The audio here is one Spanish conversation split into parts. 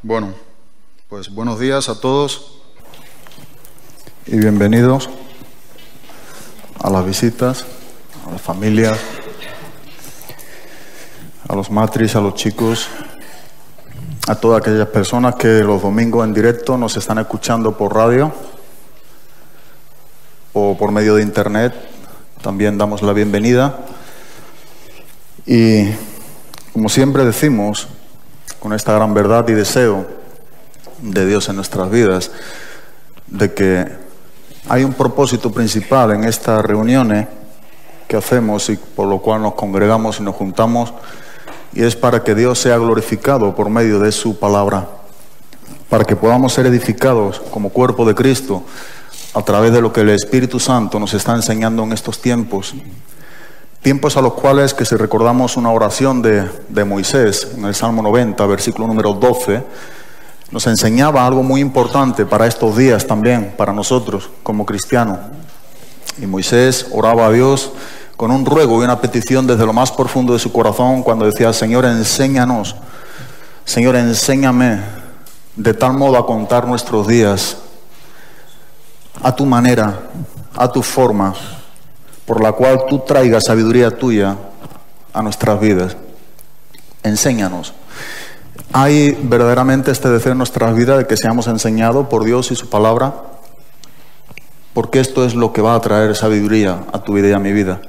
Bueno, pues buenos días a todos y bienvenidos a las visitas, a las familias, a los matris, a los chicos, a todas aquellas personas que los domingos en directo nos están escuchando por radio o por medio de internet. También damos la bienvenida y, como siempre decimos, con esta gran verdad y deseo de Dios en nuestras vidas, de que hay un propósito principal en estas reuniones que hacemos y por lo cual nos congregamos y nos juntamos, y es para que Dios sea glorificado por medio de su palabra, para que podamos ser edificados como cuerpo de Cristo a través de lo que el Espíritu Santo nos está enseñando en estos tiempos. Tiempos a los cuales, que si recordamos una oración de Moisés en el Salmo 90, versículo número 12, nos enseñaba algo muy importante para estos días también, para nosotros como cristianos. Y Moisés oraba a Dios con un ruego y una petición desde lo más profundo de su corazón cuando decía: Señor, enséñanos, Señor, enséñame de tal modo a contar nuestros días a tu manera, a tu forma, por la cual tú traigas sabiduría tuya a nuestras vidas. Enséñanos. Hay verdaderamente este deseo en nuestras vidas de que seamos enseñados por Dios y su palabra, porque esto es lo que va a traer sabiduría a tu vida y a mi vida.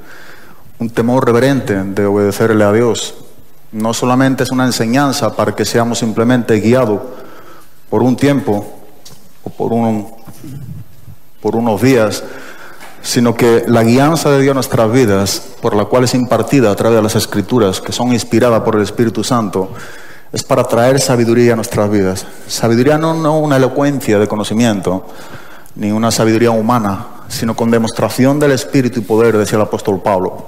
Un temor reverente de obedecerle a Dios. No solamente es una enseñanza para que seamos simplemente guiados por un tiempo o por unos días, sino que la guianza de Dios en nuestras vidas, por la cual es impartida a través de las Escrituras, que son inspiradas por el Espíritu Santo, es para traer sabiduría a nuestras vidas. Sabiduría no una elocuencia de conocimiento, ni una sabiduría humana, sino con demostración del Espíritu y poder, decía el apóstol Pablo.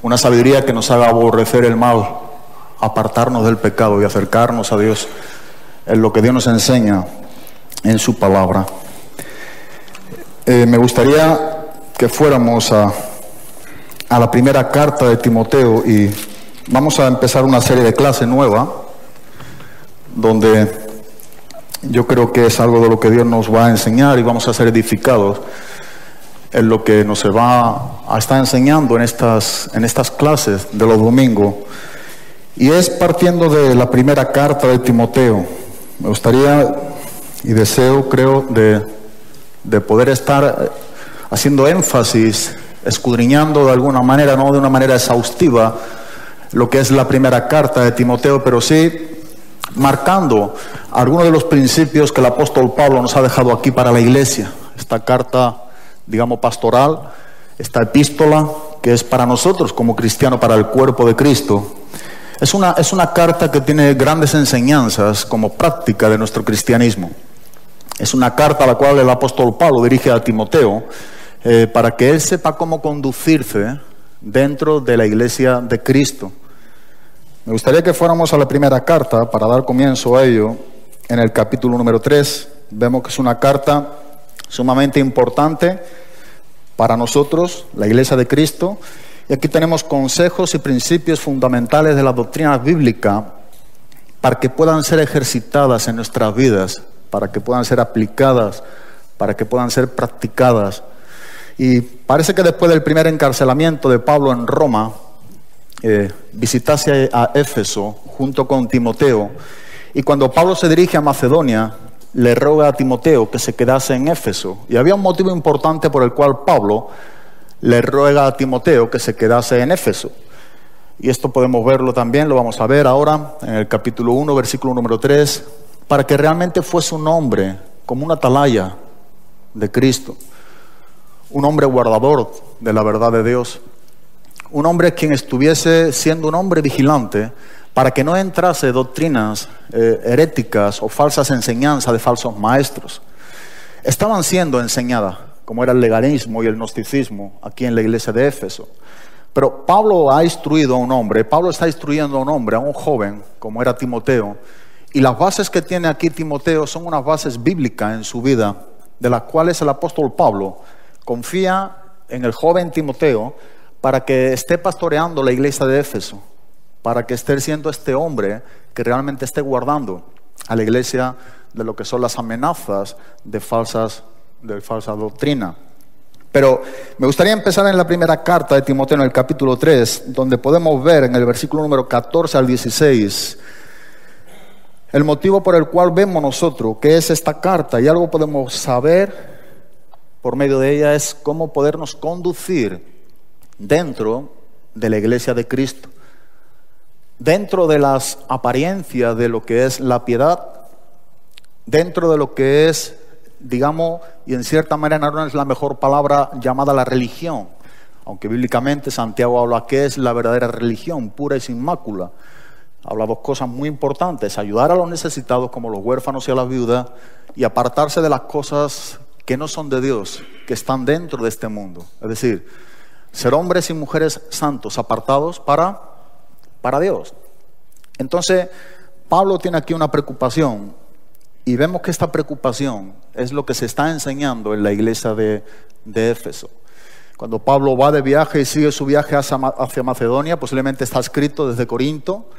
Una sabiduría que nos haga aborrecer el mal, apartarnos del pecado y acercarnos a Dios, en lo que Dios nos enseña en su palabra. Me gustaría que fuéramos a la primera carta de Timoteo, y vamos a empezar una serie de clases nueva, donde yo creo que es algo de lo que Dios nos va a enseñar y vamos a ser edificados en lo que nos va a estar enseñando en estas clases de los domingos. Y es partiendo de la primera carta de Timoteo. Me gustaría y deseo, creo, de poder estar haciendo énfasis, escudriñando de alguna manera, no de una manera exhaustiva, lo que es la primera carta de Timoteo, pero sí marcando algunos de los principios que el apóstol Pablo nos ha dejado aquí para la iglesia. Esta carta, digamos, pastoral, esta epístola que es para nosotros como cristianos, para el cuerpo de Cristo. Es una carta que tiene grandes enseñanzas como práctica de nuestro cristianismo. Es una carta a la cual el apóstol Pablo dirige a Timoteo para que él sepa cómo conducirse dentro de la iglesia de Cristo. Me gustaría que fuéramos a la primera carta para dar comienzo a ello. En el capítulo número 3 vemos que es una carta sumamente importante para nosotros, la iglesia de Cristo. Y aquí tenemos consejos y principios fundamentales de la doctrina bíblica para que puedan ser ejercitadas en nuestras vidas, para que puedan ser aplicadas, para que puedan ser practicadas. Y parece que después del primer encarcelamiento de Pablo en Roma, visitase a Éfeso junto con Timoteo, y cuando Pablo se dirige a Macedonia, le roga a Timoteo que se quedase en Éfeso. Y había un motivo importante por el cual Pablo le ruega a Timoteo que se quedase en Éfeso. Y esto podemos verlo también, lo vamos a ver ahora en el capítulo 1, versículo número 3, para que realmente fuese un hombre como una atalaya de Cristo, un hombre guardador de la verdad de Dios, un hombre quien estuviese siendo un hombre vigilante para que no entrase doctrinas heréticas o falsas enseñanzas de falsos maestros. Estaban siendo enseñadas, como era el legalismo y el gnosticismo aquí en la iglesia de Éfeso. Pero Pablo ha instruido a un hombre, Pablo está instruyendo a un hombre, a un joven, como era Timoteo, y las bases que tiene aquí Timoteo son unas bases bíblicas en su vida, de las cuales el apóstol Pablo confía en el joven Timoteo para que esté pastoreando la iglesia de Éfeso, para que esté siendo este hombre que realmente esté guardando a la iglesia de lo que son las amenazas de falsa doctrina. Pero me gustaría empezar en la primera carta de Timoteo, en el capítulo 3, donde podemos ver en el versículo número 14 al 16 el motivo por el cual vemos nosotros que es esta carta, y algo podemos saber por medio de ella es cómo podernos conducir dentro de la iglesia de Cristo, dentro de las apariencias de lo que es la piedad, dentro de lo que es, digamos, y en cierta manera no es la mejor palabra, llamada la religión, aunque bíblicamente Santiago habla que es la verdadera religión, pura y sin mácula. Habla dos cosas muy importantes: ayudar a los necesitados como los huérfanos y a las viudas, y apartarse de las cosas que no son de Dios, que están dentro de este mundo. Es decir, ser hombres y mujeres santos, apartados para Dios. Entonces, Pablo tiene aquí una preocupación, y vemos que esta preocupación es lo que se está enseñando en la iglesia de Éfeso. Cuando Pablo va de viaje y sigue su viaje hacia Macedonia, posiblemente está escrito desde Corinto,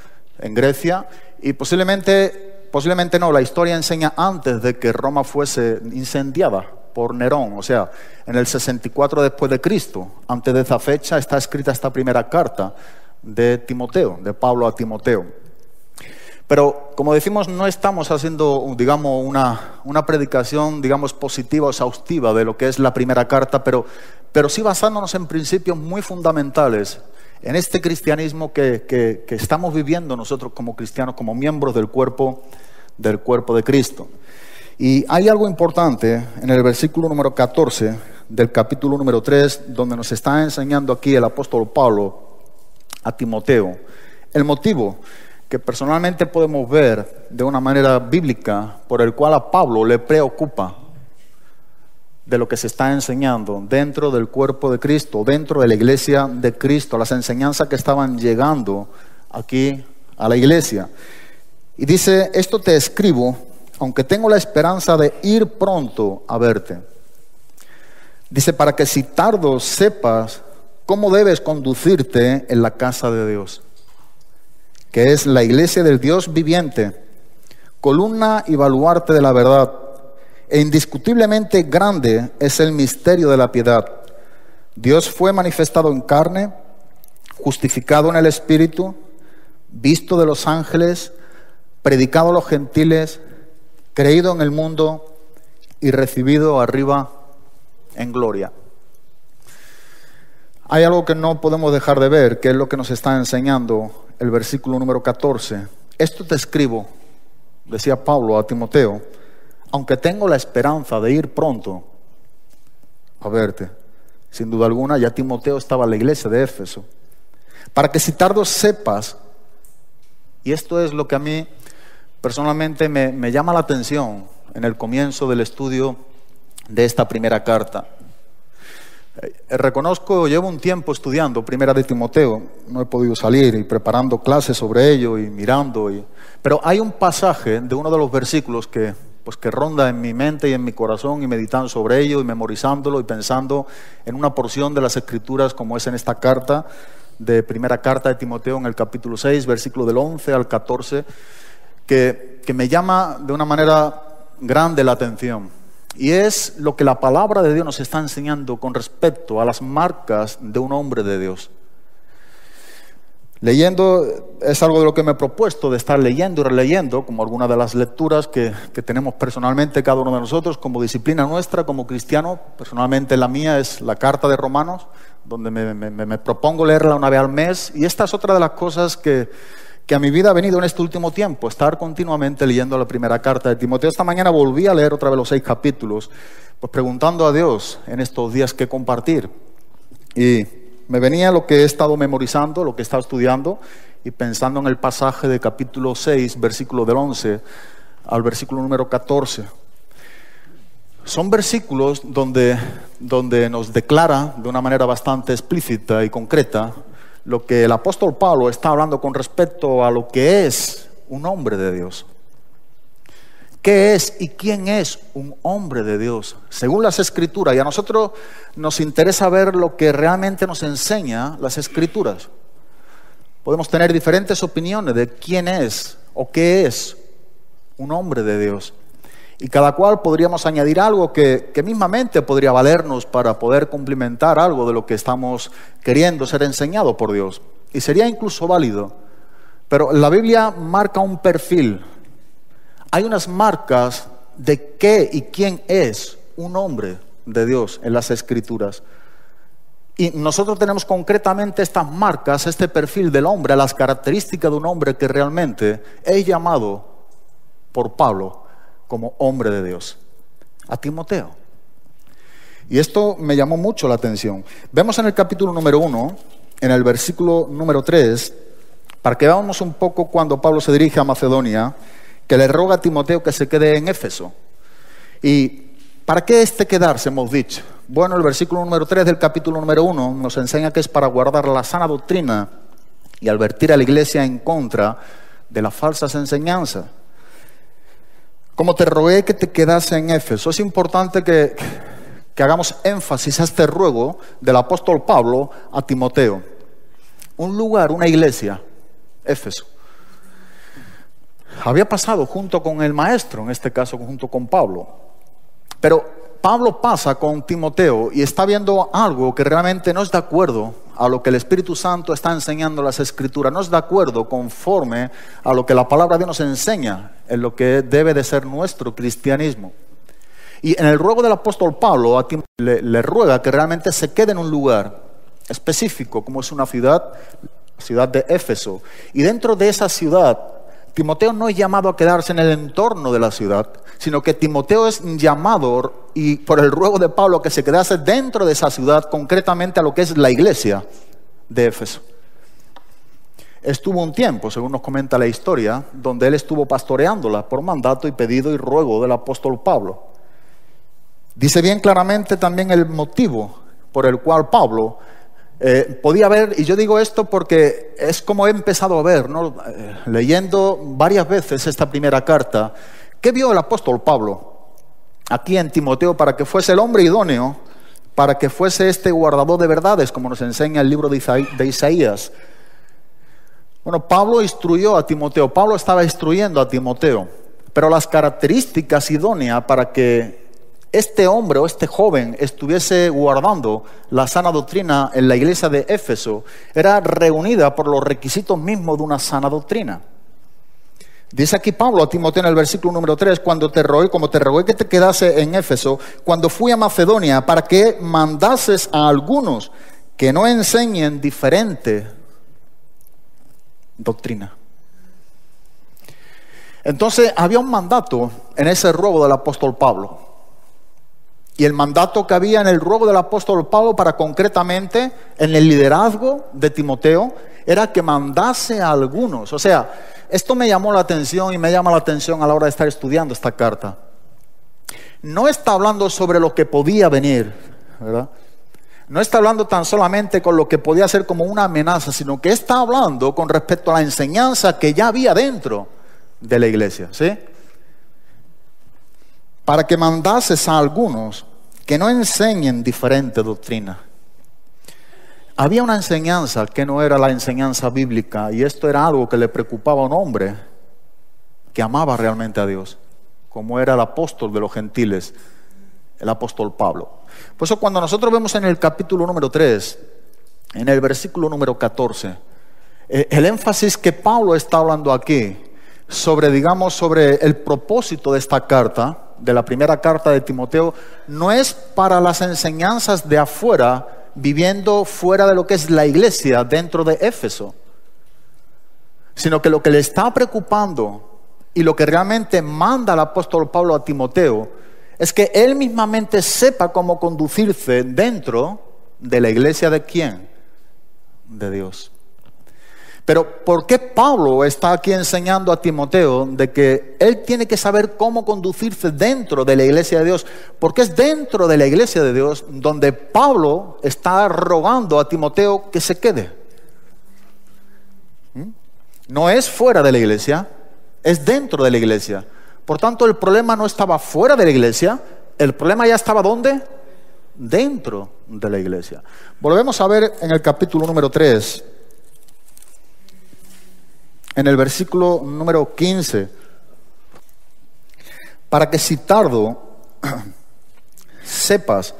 en Grecia, y posiblemente no, la historia enseña antes de que Roma fuese incendiada por Nerón, o sea, en el 64 después de Cristo. Antes de esa fecha está escrita esta primera carta de Timoteo, de Pablo a Timoteo. Pero, como decimos, no estamos haciendo, digamos, una predicación, digamos, positiva o exhaustiva de lo que es la primera carta, pero sí basándonos en principios muy fundamentales en este cristianismo que estamos viviendo nosotros como cristianos, como miembros del cuerpo de Cristo. Y hay algo importante en el versículo número 14 del capítulo número 3, donde nos está enseñando aquí el apóstol Pablo a Timoteo el motivo que personalmente podemos ver de una manera bíblica por el cual a Pablo le preocupa de lo que se está enseñando dentro del cuerpo de Cristo, dentro de la iglesia de Cristo, las enseñanzas que estaban llegando aquí a la iglesia. Y dice: esto te escribo, aunque tengo la esperanza de ir pronto a verte. Dice: para que si tardo sepas cómo debes conducirte en la casa de Dios, que es la iglesia del Dios viviente, columna y baluarte de la verdad. E indiscutiblemente grande es el misterio de la piedad. Dios fue manifestado en carne, justificado en el Espíritu, visto de los ángeles, predicado a los gentiles, creído en el mundo y recibido arriba en gloria. Hay algo que no podemos dejar de ver, que es lo que nos está enseñando el versículo número 14. Esto te escribo, decía Pablo a Timoteo, aunque tengo la esperanza de ir pronto a verte. Sin duda alguna, ya Timoteo estaba en la iglesia de Éfeso. Para que si tardo sepas, y esto es lo que a mí personalmente me llama la atención en el comienzo del estudio de esta primera carta. Reconozco, llevo un tiempo estudiando Primera de Timoteo, no he podido salir y preparando clases sobre ello y mirando, pero hay un pasaje de uno de los versículos que ronda en mi mente y en mi corazón, y meditando sobre ello y memorizándolo y pensando en una porción de las Escrituras, como es en esta carta de primera carta de Timoteo, en el capítulo 6, versículo del 11 al 14, que me llama de una manera grande la atención. Y es lo que la palabra de Dios nos está enseñando con respecto a las marcas de un hombre de Dios. Leyendo es algo de lo que me he propuesto, de estar leyendo y releyendo, como algunas de las lecturas que tenemos personalmente cada uno de nosotros como disciplina nuestra, como cristiano. Personalmente la mía es la carta de Romanos, donde me propongo leerla una vez al mes, y esta es otra de las cosas que a mi vida ha venido en este último tiempo, estar continuamente leyendo la primera carta de Timoteo. Esta mañana volví a leer otra vez los 6 capítulos, pues preguntando a Dios en estos días qué compartir, y me venía lo que he estado memorizando, lo que he estado estudiando, y pensando en el pasaje de capítulo 6, versículo del 11 al versículo número 14. Son versículos donde nos declara de una manera bastante explícita y concreta lo que el apóstol Pablo está hablando con respecto a lo que es un hombre de Dios. ¿Qué es y quién es un hombre de Dios? Según las Escrituras, y a nosotros nos interesa ver lo que realmente nos enseña las Escrituras. Podemos tener diferentes opiniones de quién es o qué es un hombre de Dios. Y cada cual podríamos añadir algo que mismamente podría valernos para poder complementar algo de lo que estamos queriendo ser enseñado por Dios. Y sería incluso válido. Pero la Biblia marca un perfil. Hay unas marcas de qué y quién es un hombre de Dios en las Escrituras. Y nosotros tenemos concretamente estas marcas, este perfil del hombre, las características de un hombre que realmente es llamado por Pablo como hombre de Dios, a Timoteo. Y esto me llamó mucho la atención. Vemos en el capítulo número 1, en el versículo número 3, para que veamos un poco cuando Pablo se dirige a Macedonia, que le roga a Timoteo que se quede en Éfeso. ¿Y para qué quedarse, hemos dicho? Bueno, el versículo número 3 del capítulo número 1 nos enseña que es para guardar la sana doctrina y advertir a la iglesia en contra de las falsas enseñanzas. Como te rogué que te quedase en Éfeso, es importante que hagamos énfasis a este ruego del apóstol Pablo a Timoteo. Un lugar, una iglesia, Éfeso. Había pasado junto con el maestro, en este caso junto con Pablo. Pero Pablo pasa con Timoteo y está viendo algo que realmente no es de acuerdo a lo que el Espíritu Santo está enseñando en las Escrituras, no es de acuerdo conforme a lo que la palabra de Dios nos enseña en lo que debe de ser nuestro cristianismo. Y en el ruego del apóstol Pablo a Timoteo le ruega que realmente se quede en un lugar específico, como es una ciudad, la ciudad de Éfeso. Y dentro de esa ciudad, Timoteo no es llamado a quedarse en el entorno de la ciudad, sino que Timoteo es llamado, y por el ruego de Pablo, que se quedase dentro de esa ciudad, concretamente a lo que es la iglesia de Éfeso. Estuvo un tiempo, según nos comenta la historia, donde él estuvo pastoreándola por mandato y pedido y ruego del apóstol Pablo. Dice bien claramente también el motivo por el cual Pablo podía ver, y yo digo esto porque es como he empezado a ver, ¿no? Leyendo varias veces esta primera carta, ¿qué vio el apóstol Pablo aquí en Timoteo para que fuese el hombre idóneo, para que fuese este guardador de verdades, como nos enseña el libro de Isaías? Bueno, Pablo instruyó a Timoteo, Pablo estaba instruyendo a Timoteo, pero las características idóneas para que este hombre o este joven estuviese guardando la sana doctrina en la iglesia de Éfeso era reunida por los requisitos mismos de una sana doctrina. Dice aquí Pablo a Timoteo en el versículo número 3, como te rogué que te quedase en Éfeso, cuando fui a Macedonia, para que mandases a algunos que no enseñen diferente doctrina. Entonces había un mandato en ese ruego del apóstol Pablo. Y el mandato que había en el ruego del apóstol Pablo para concretamente en el liderazgo de Timoteo era que mandase a algunos. O sea, esto me llamó la atención y me llama la atención a la hora de estar estudiando esta carta. No está hablando sobre lo que podía venir, ¿verdad? No está hablando tan solamente con lo que podía ser como una amenaza, sino que está hablando con respecto a la enseñanza que ya había dentro de la iglesia, ¿sí? Para que mandases a algunos que no enseñen diferente doctrina. Había una enseñanza que no era la enseñanza bíblica, y esto era algo que le preocupaba a un hombre que amaba realmente a Dios, como era el apóstol de los gentiles, el apóstol Pablo. Por eso cuando nosotros vemos en el capítulo número 3, en el versículo número 14, el énfasis que Pablo está hablando aquí sobre, digamos, sobre el propósito de esta carta, de la primera carta de Timoteo, no es para las enseñanzas de afuera, viviendo fuera de lo que es la iglesia dentro de Éfeso, sino que lo que le está preocupando y lo que realmente manda el apóstol Pablo a Timoteo es que él mismamente sepa cómo conducirse dentro de la iglesia de ¿quién? De Dios. Pero ¿por qué Pablo está aquí enseñando a Timoteo de que él tiene que saber cómo conducirse dentro de la iglesia de Dios? Porque es dentro de la iglesia de Dios donde Pablo está rogando a Timoteo que se quede. No es fuera de la iglesia, es dentro de la iglesia. Por tanto, el problema no estaba fuera de la iglesia, el problema ya estaba ¿dónde? Dentro de la iglesia. Volvemos a ver en el capítulo número 3. En el versículo número 15, para que si tardo sepas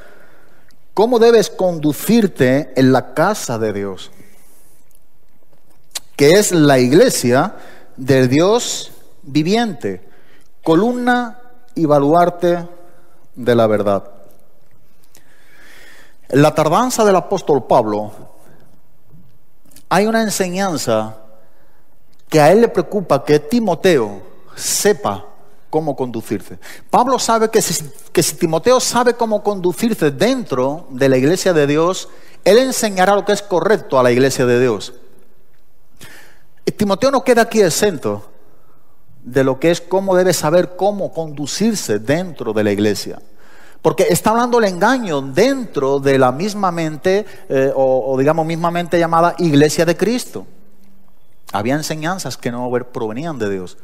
cómo debes conducirte en la casa de Dios, que es la iglesia del Dios viviente, columna y baluarte de la verdad. En la tardanza del apóstol Pablo hay una enseñanza que a él le preocupa, que Timoteo sepa cómo conducirse. Pablo sabe que si Timoteo sabe cómo conducirse dentro de la iglesia de Dios, él enseñará lo que es correcto a la iglesia de Dios. Y Timoteo no queda aquí exento de lo que es cómo debe saber cómo conducirse dentro de la iglesia. Porque está hablando el engaño dentro de la misma mente, o digamos mismamente llamada iglesia de Cristo. Había enseñanzas que no provenían de Dios.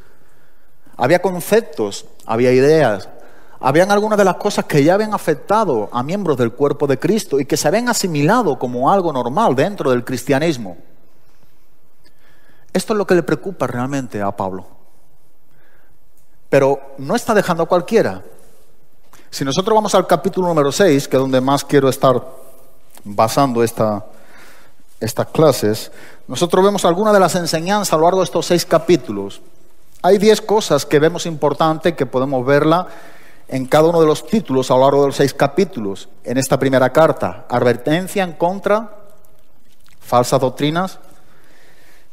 Había conceptos, había ideas, habían algunas de las cosas que ya habían afectado a miembros del cuerpo de Cristo y que se habían asimilado como algo normal dentro del cristianismo. Esto es lo que le preocupa realmente a Pablo. Pero no está dejando a cualquiera. Si nosotros vamos al capítulo número 6, que es donde más quiero estar basando estas clases, nosotros vemos algunas de las enseñanzas a lo largo de estos 6 capítulos. Hay 10 cosas que vemos importantes, que podemos verla en cada uno de los títulos a lo largo de los 6 capítulos. En esta primera carta, advertencia en contra, falsas doctrinas,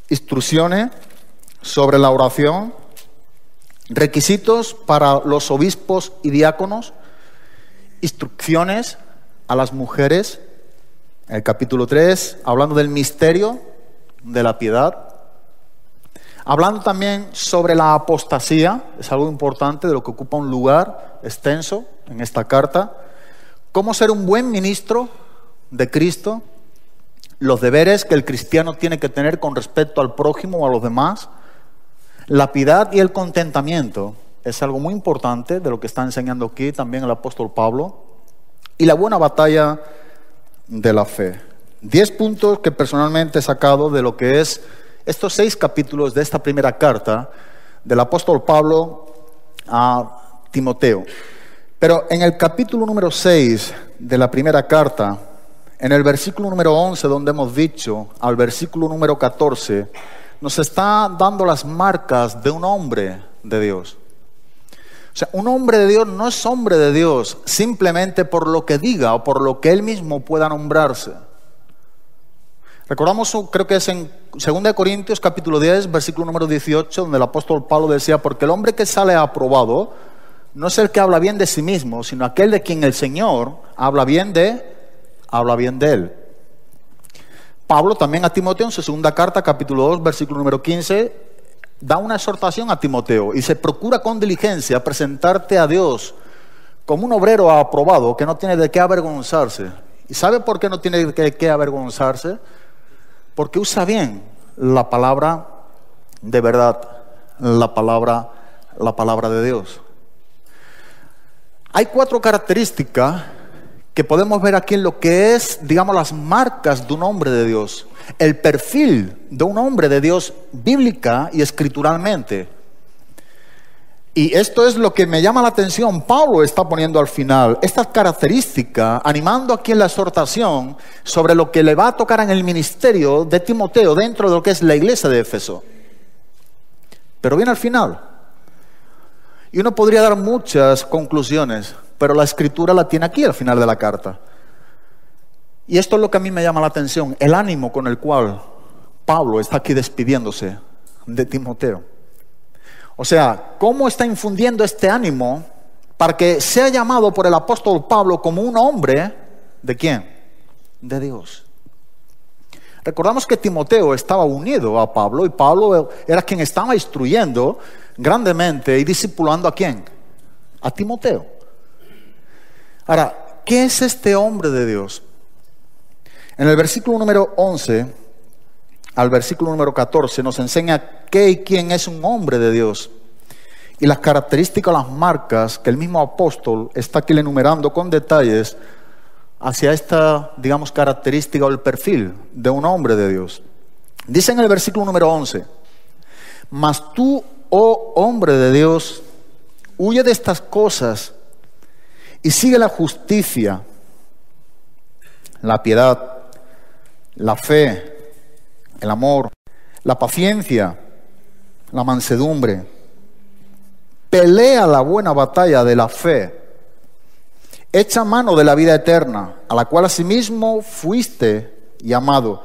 instrucciones sobre la oración, requisitos para los obispos y diáconos, instrucciones a las mujeres. En el capítulo 3, hablando del misterio de la piedad. Hablando también sobre la apostasía, es algo importante, de lo que ocupa un lugar extenso en esta carta. Cómo ser un buen ministro de Cristo, los deberes que el cristiano tiene que tener con respecto al prójimo o a los demás. La piedad y el contentamiento es algo muy importante de lo que está enseñando aquí también el apóstol Pablo. Y la buena batalla de la fe. 10 puntos que personalmente he sacado de lo que es estos 6 capítulos de esta primera carta del apóstol Pablo a Timoteo. Pero en el capítulo número 6 de la primera carta, en el versículo número 11, donde hemos dicho, al versículo número 14, nos está dando las marcas de un hombre de Dios. O sea, un hombre de Dios no es hombre de Dios simplemente por lo que diga o por lo que él mismo pueda nombrarse. Recordamos, creo que es en 2 Corintios capítulo 10, versículo número 18, donde el apóstol Pablo decía, porque el hombre que sale aprobado no es el que habla bien de sí mismo, sino aquel de quien el Señor habla bien de él. Pablo también a Timoteo en su segunda carta, capítulo 2, versículo número 15, da una exhortación a Timoteo y se procura con diligencia presentarte a Dios como un obrero aprobado que no tiene de qué avergonzarse. ¿Y sabe por qué no tiene de qué avergonzarse? Porque usa bien la palabra de verdad, la palabra de Dios. Hay 4 características que podemos ver aquí en lo que es, digamos, las marcas de un hombre de Dios. El perfil de un hombre de Dios bíblica y escrituralmente. Y esto es lo que me llama la atención. Pablo está poniendo al final estas características, animando aquí en la exhortación sobre lo que le va a tocar en el ministerio de Timoteo dentro de lo que es la iglesia de Éfeso. Pero viene al final. Y uno podría dar muchas conclusiones, pero la escritura la tiene aquí al final de la carta. Y esto es lo que a mí me llama la atención, el ánimo con el cual Pablo está aquí despidiéndose de Timoteo. O sea, ¿cómo está infundiendo este ánimo para que sea llamado por el apóstol Pablo como un hombre de quién? De Dios. Recordamos que Timoteo estaba unido a Pablo y Pablo era quien estaba instruyendo grandemente y discipulando ¿a quién? A Timoteo. Ahora, ¿qué es este hombre de Dios? En el versículo número 11 al versículo número 14 nos enseña qué y quién es un hombre de Dios y las características, las marcas que el mismo apóstol está aquí enumerando con detalles hacia esta, digamos, característica o el perfil de un hombre de Dios. Dice en el versículo número 11, mas tú, oh hombre de Dios, huye de estas cosas y sigue la justicia, la piedad, la fe, el amor, la paciencia, la mansedumbre. Pelea la buena batalla de la fe. Echa mano de la vida eterna, a la cual asimismo fuiste llamado,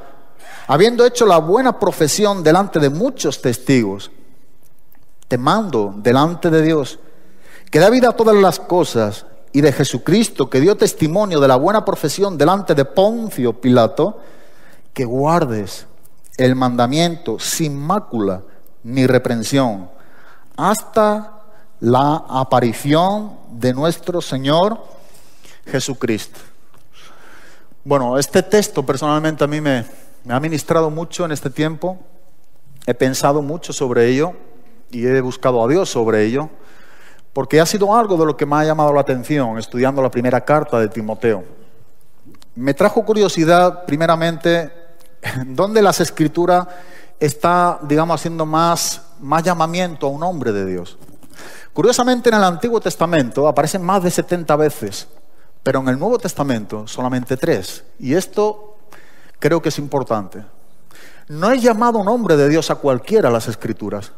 habiendo hecho la buena profesión delante de muchos testigos. Te mando delante de Dios, que da vida a todas las cosas, y de Jesucristo, que dio testimonio de la buena profesión delante de Poncio Pilato, que guardes el mandamiento sin mácula ni reprensión, hasta la aparición de nuestro Señor Jesucristo. Bueno, este texto personalmente a mí me ha ministrado mucho en este tiempo. He pensado mucho sobre ello y he buscado a Dios sobre ello, porque ha sido algo de lo que me ha llamado la atención estudiando la primera carta de Timoteo. Me trajo curiosidad, primeramente, dónde las Escrituras está, digamos, haciendo más llamamiento a un hombre de Dios. Curiosamente, en el Antiguo Testamento aparecen más de 70 veces, pero en el Nuevo Testamento solamente 3. Y esto creo que es importante. No es llamado un hombre de Dios a cualquiera las Escrituras.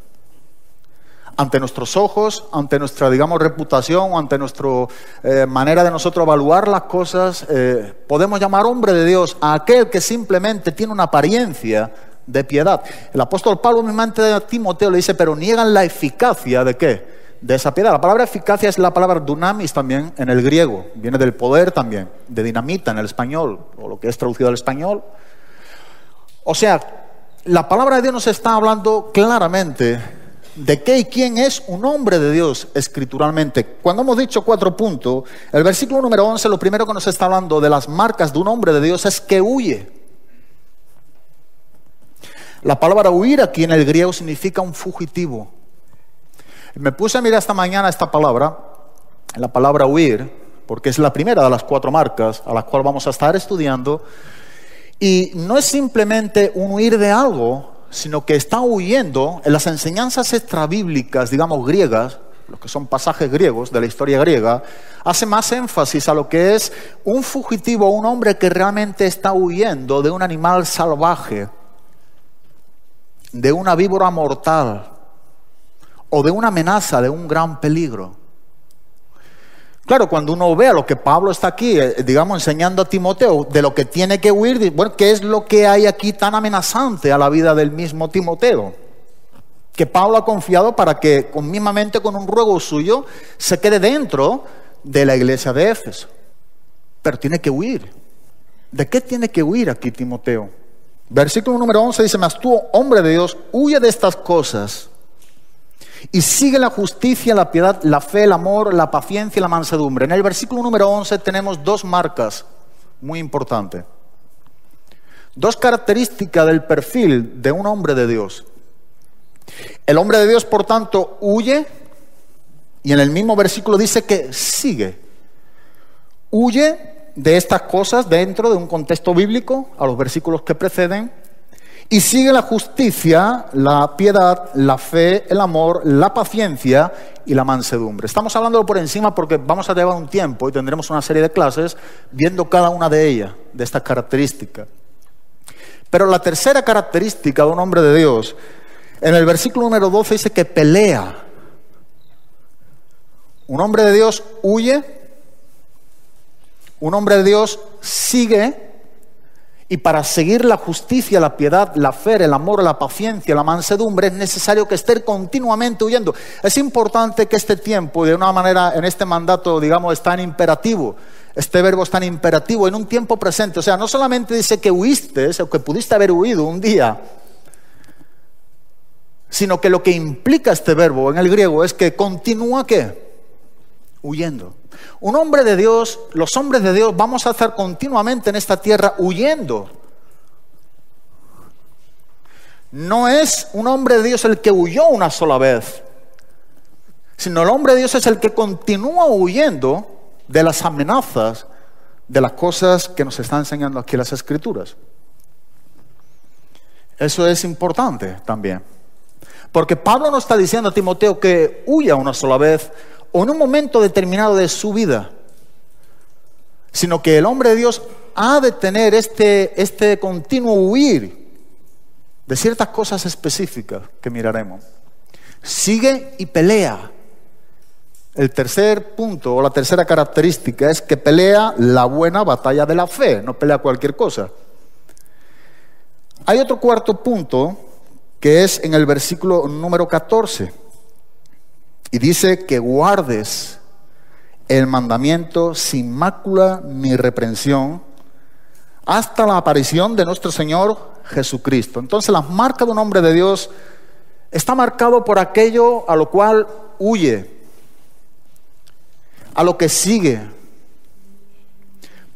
Ante nuestros ojos, ante nuestra, digamos, reputación, ante nuestra manera de nosotros evaluar las cosas, podemos llamar hombre de Dios a aquel que simplemente tiene una apariencia de piedad. El apóstol Pablo mismamente a Timoteo le dice, pero niegan la eficacia ¿de qué? De esa piedad. La palabra eficacia es la palabra dunamis también en el griego, viene del poder también, de dinamita en el español, o lo que es traducido al español. O sea, la palabra de Dios nos está hablando claramente de qué y quién es un hombre de Dios escrituralmente. Cuando hemos dicho 4 puntos, el versículo número 11, lo primero que nos está hablando de las marcas de un hombre de Dios es que huye. La palabra huir aquí en el griego significa un fugitivo. Me puse a mirar esta mañana esta palabra, la palabra huir, porque es la primera de las 4 marcas a las cuales vamos a estar estudiando, y no es simplemente un huir de algo, sino que está huyendo. En las enseñanzas extrabíblicas, digamos griegas, los que son pasajes griegos de la historia griega, hace más énfasis a lo que es un fugitivo, un hombre que realmente está huyendo de un animal salvaje, de una víbora mortal, o de una amenaza, de un gran peligro. Claro, cuando uno ve a lo que Pablo está aquí, digamos, enseñando a Timoteo de lo que tiene que huir, bueno, ¿qué es lo que hay aquí tan amenazante a la vida del mismo Timoteo? Que Pablo ha confiado para que, mismamente con un ruego suyo, se quede dentro de la iglesia de Éfeso. Pero tiene que huir. ¿De qué tiene que huir aquí Timoteo? Versículo número 11 dice, mas tú, hombre de Dios, huye de estas cosas y sigue la justicia, la piedad, la fe, el amor, la paciencia y la mansedumbre. En el versículo número 11 tenemos 2 marcas muy importantes. 2 características del perfil de un hombre de Dios. El hombre de Dios, por tanto, huye, y en el mismo versículo dice que sigue. Huye de estas cosas dentro de un contexto bíblico, a los versículos que preceden, y sigue la justicia, la piedad, la fe, el amor, la paciencia y la mansedumbre. Estamos hablándolo por encima porque vamos a llevar un tiempo y tendremos una serie de clases viendo cada una de ellas, de estas características. Pero la tercera característica de un hombre de Dios, en el versículo número 12 dice que pelea. Un hombre de Dios huye, un hombre de Dios sigue. Y para seguir la justicia, la piedad, la fe, el amor, la paciencia, la mansedumbre, es necesario que esté continuamente huyendo. Es importante que este tiempo, de una manera, en este mandato, digamos, es tan imperativo. Este verbo es tan imperativo en un tiempo presente. O sea, no solamente dice que huiste, o que pudiste haber huido un día, sino que lo que implica este verbo en el griego es que continúa, ¿qué? Huyendo. Un hombre de Dios, los hombres de Dios vamos a estar continuamente en esta tierra huyendo. No es un hombre de Dios el que huyó una sola vez, sino el hombre de Dios es el que continúa huyendo de las amenazas, de las cosas que nos están enseñando aquí las Escrituras. Eso es importante también, porque Pablo no está diciendo a Timoteo que huya una sola vez, o en un momento determinado de su vida, sino que el hombre de Dios ha de tener este continuo huir de ciertas cosas específicas que miraremos. Sigue y pelea. El tercer punto o la tercera característica es que pelea la buena batalla de la fe, no pelea cualquier cosa. Hay otro cuarto punto que es en el versículo número 14 y dice que guardes el mandamiento sin mácula ni reprensión hasta la aparición de nuestro Señor Jesucristo. Entonces las marcas de un hombre de Dios está marcado por aquello a lo cual huye, a lo que sigue,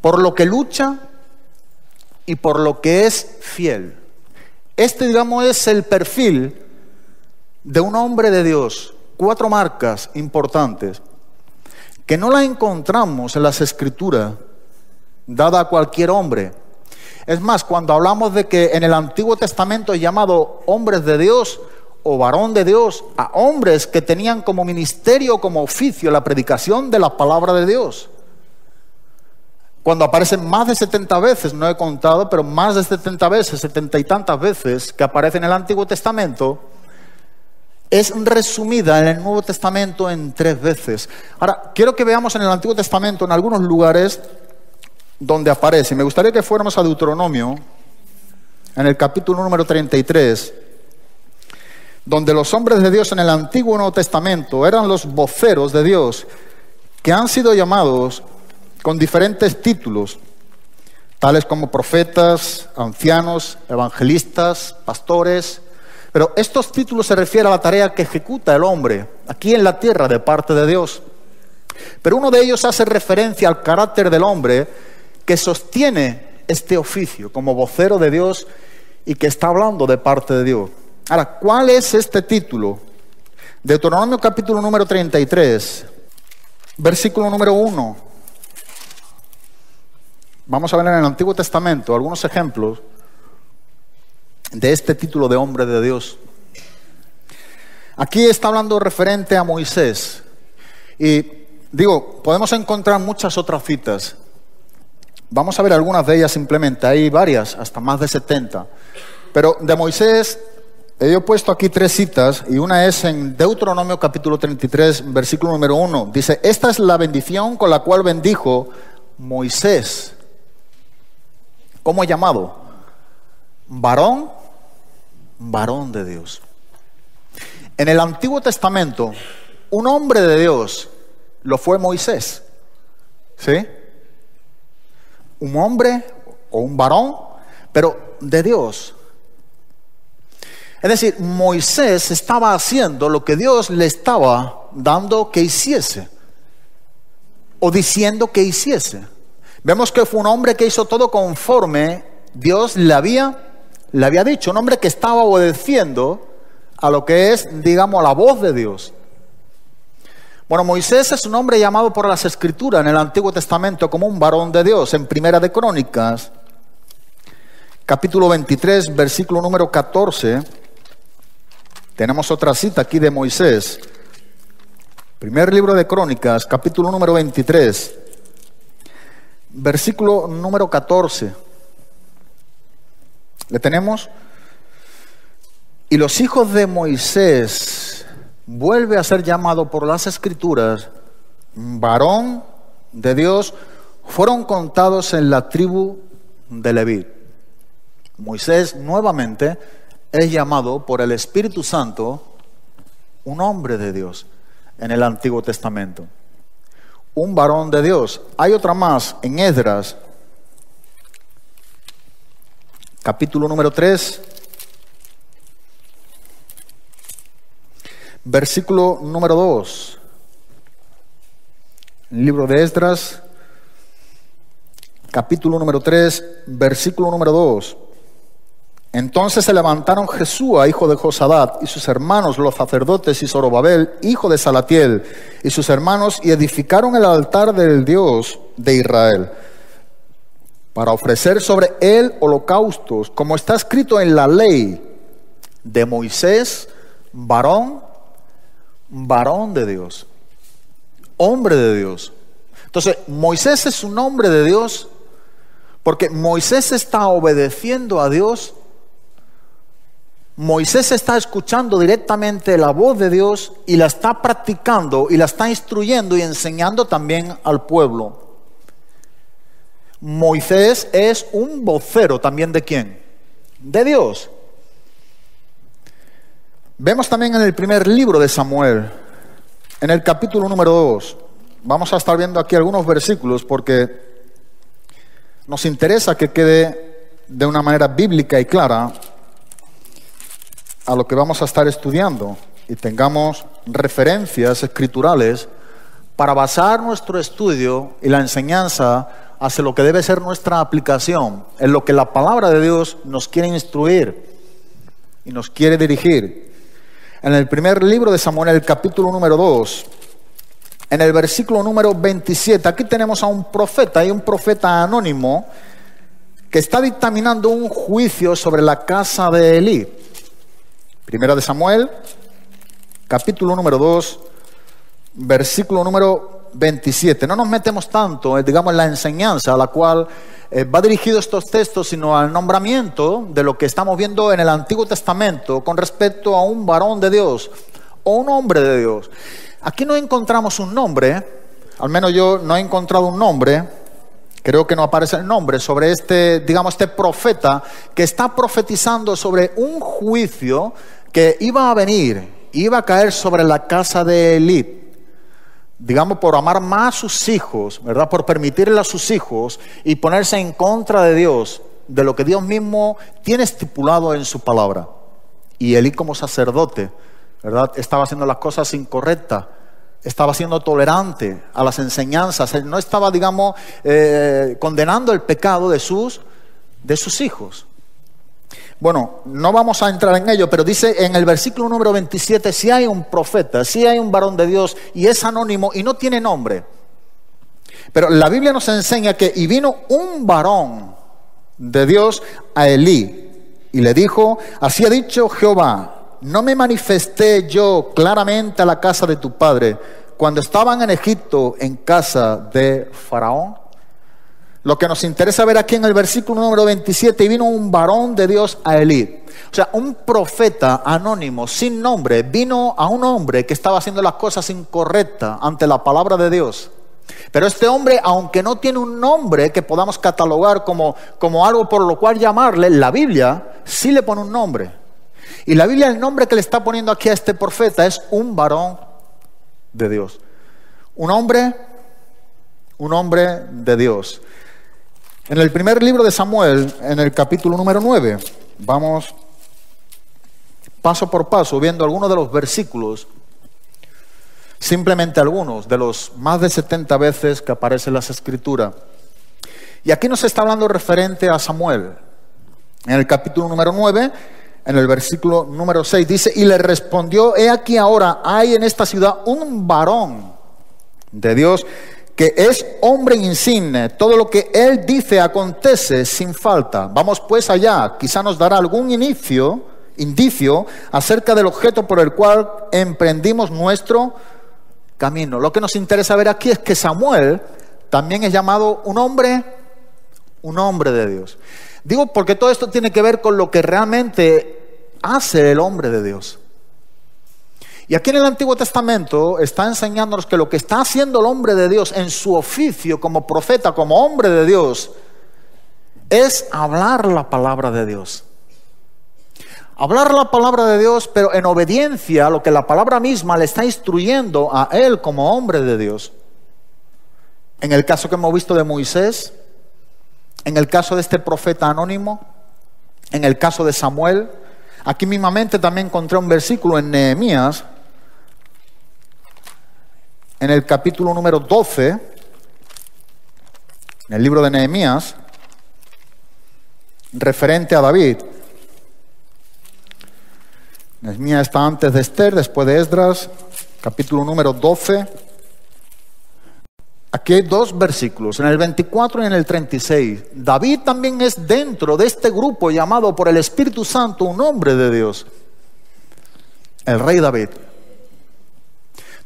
por lo que lucha y por lo que es fiel. Este, digamos, es el perfil de un hombre de Dios. 4 marcas importantes que no las encontramos en las Escrituras dada a cualquier hombre. Es más, cuando hablamos de que en el Antiguo Testamento es llamado hombres de Dios o varón de Dios, a hombres que tenían como ministerio, como oficio, la predicación de la palabra de Dios. Cuando aparecen más de 70 veces, no he contado, pero más de 70 veces, 70 y tantas veces que aparece en el Antiguo Testamento, es resumida en el Nuevo Testamento en 3 veces. Ahora, quiero que veamos en el Antiguo Testamento, en algunos lugares donde aparece. Me gustaría que fuéramos a Deuteronomio, en el capítulo número 33, donde los hombres de Dios en el Antiguo y Nuevo Testamento eran los voceros de Dios, que han sido llamados con diferentes títulos, tales como profetas, ancianos, evangelistas, pastores. Pero estos títulos se refieren a la tarea que ejecuta el hombre aquí en la tierra de parte de Dios. Pero uno de ellos hace referencia al carácter del hombre que sostiene este oficio como vocero de Dios y que está hablando de parte de Dios. Ahora, ¿cuál es este título? Deuteronomio capítulo número 33, versículo número 1. Vamos a ver en el Antiguo Testamento algunos ejemplos de este título de hombre de Dios. Aquí está hablando referente a Moisés. Y digo, podemos encontrar muchas otras citas. Vamos a ver algunas de ellas simplemente. Hay varias, hasta más de 70. Pero de Moisés he puesto aquí 3 citas, y una es en Deuteronomio capítulo 33, versículo número 1. Dice: esta es la bendición con la cual bendijo Moisés. ¿Cómo es llamado? Varón de Dios. En el Antiguo Testamento, un hombre de Dios lo fue Moisés. ¿Sí? Un hombre o un varón, pero de Dios. Es decir, Moisés estaba haciendo lo que Dios le estaba dando que hiciese, o diciendo que hiciese. Vemos que fue un hombre que hizo todo conforme Dios le había dicho. Un hombre que estaba obedeciendo a lo que es, digamos, la voz de Dios. Bueno, Moisés es un hombre llamado por las Escrituras en el Antiguo Testamento como un varón de Dios. En Primera de Crónicas, capítulo 23, versículo número 14, tenemos otra cita aquí de Moisés. Primer libro de Crónicas, capítulo número 23, versículo número 14. ¿Le tenemos? Y los hijos de Moisés vuelve a ser llamado por las Escrituras varón de Dios, fueron contados en la tribu de Leví. Moisés nuevamente es llamado por el Espíritu Santo un hombre de Dios en el Antiguo Testamento. Un varón de Dios. Hay otra más en Esdras, capítulo número 3, versículo número 2. El libro de Esdras, capítulo número 3, versículo número 2. Entonces se levantaron Jesúa, hijo de Josadat, y sus hermanos, los sacerdotes, y Zorobabel, hijo de Salatiel, y sus hermanos, y edificaron el altar del Dios de Israel, para ofrecer sobre él holocaustos, como está escrito en la ley de Moisés, varón de Dios. hombre de Dios. Entonces, Moisés es un hombre de Dios porque Moisés está obedeciendo a Dios. Moisés está escuchando directamente la voz de Dios y la está practicando y la está instruyendo y enseñando también al pueblo. Moisés es un vocero también ¿de quién? De Dios. Vemos también en el primer libro de Samuel, en el capítulo número 2. Vamos a estar viendo aquí algunos versículos porque nos interesa que quede de una manera bíblica y clara a lo que vamos a estar estudiando y tengamos referencias escriturales para basar nuestro estudio y la enseñanza hacia lo que debe ser nuestra aplicación, en lo que la palabra de Dios nos quiere instruir y nos quiere dirigir. En el primer libro de Samuel, el capítulo número 2, en el versículo número 27, aquí tenemos a un profeta, hay un profeta anónimo que está dictaminando un juicio sobre la casa de Elí. Primera de Samuel, capítulo número 2, versículo número 27. No nos metemos tanto, digamos, en la enseñanza a la cual va dirigido estos textos, sino al nombramiento de lo que estamos viendo en el Antiguo Testamento con respecto a un varón de Dios o un hombre de Dios. Aquí no encontramos un nombre, al menos yo no he encontrado un nombre, creo que no aparece el nombre sobre este profeta que está profetizando sobre un juicio que iba a venir, iba a caer sobre la casa de Elí. Digamos, por amar más a sus hijos, ¿verdad? Por permitirle a sus hijos y ponerse en contra de Dios, de lo que Dios mismo tiene estipulado en su palabra. Y Elí como sacerdote, ¿verdad? Estaba haciendo las cosas incorrectas, estaba siendo tolerante a las enseñanzas, él no estaba, condenando el pecado de sus hijos. Bueno, no vamos a entrar en ello, pero dice en el versículo número 27, si hay un profeta, si hay un varón de Dios y es anónimo y no tiene nombre. Pero la Biblia nos enseña que y vino un varón de Dios a Elí y le dijo, así ha dicho Jehová, no me manifesté yo claramente a la casa de tu padre cuando estaban en Egipto en casa de Faraón. Lo que nos interesa ver aquí en el versículo número 27, y vino un varón de Dios a Elí. O sea, un profeta anónimo, sin nombre, vino a un hombre que estaba haciendo las cosas incorrectas ante la palabra de Dios. Pero este hombre, aunque no tiene un nombre que podamos catalogar como algo por lo cual llamarle, la Biblia sí le pone un nombre. Y la Biblia, el nombre que le está poniendo aquí a este profeta es un varón de Dios. Un hombre de Dios. En el primer libro de Samuel, en el capítulo número 9, vamos paso por paso viendo algunos de los versículos, simplemente algunos de los más de 70 veces que aparecen en las Escrituras. Y aquí nos está hablando referente a Samuel. En el capítulo número 9, en el versículo número 6, dice, y le respondió, he aquí ahora hay en esta ciudad un varón de Dios que es hombre insigne, todo lo que él dice acontece sin falta. Vamos pues allá, quizá nos dará algún indicio acerca del objeto por el cual emprendimos nuestro camino. Lo que nos interesa ver aquí es que Samuel también es llamado un hombre de Dios. Digo porque todo esto tiene que ver con lo que realmente hace el hombre de Dios. Y aquí en el Antiguo Testamento está enseñándonos que lo que está haciendo el hombre de Dios en su oficio como profeta, como hombre de Dios, es hablar la palabra de Dios. Hablar la palabra de Dios, pero en obediencia a lo que la palabra misma le está instruyendo a él como hombre de Dios. En el caso que hemos visto de Moisés, en el caso de este profeta anónimo, en el caso de Samuel, aquí mismamente también encontré un versículo en Nehemías, en el capítulo número 12, en el libro de Nehemías, referente a David. Nehemías está antes de Esther, después de Esdras, capítulo número 12. Aquí hay dos versículos, en el 24 y en el 36. David también es dentro de este grupo llamado por el Espíritu Santo un hombre de Dios. El rey David.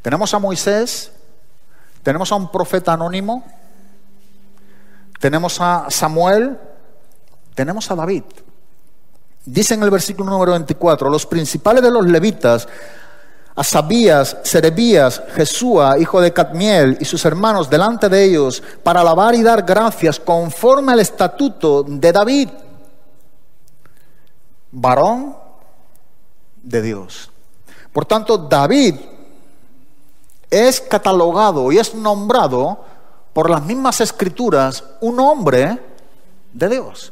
Tenemos a Moisés, Tenemos a un profeta anónimo, tenemos a Samuel, tenemos a David. Dice en el versículo número 24, los principales de los levitas, Asabías, Serebías, Jesúa, hijo de Cadmiel, y sus hermanos delante de ellos, para alabar y dar gracias conforme al estatuto de David, varón de Dios. Por tanto, David es catalogado y es nombrado por las mismas escrituras un hombre de Dios.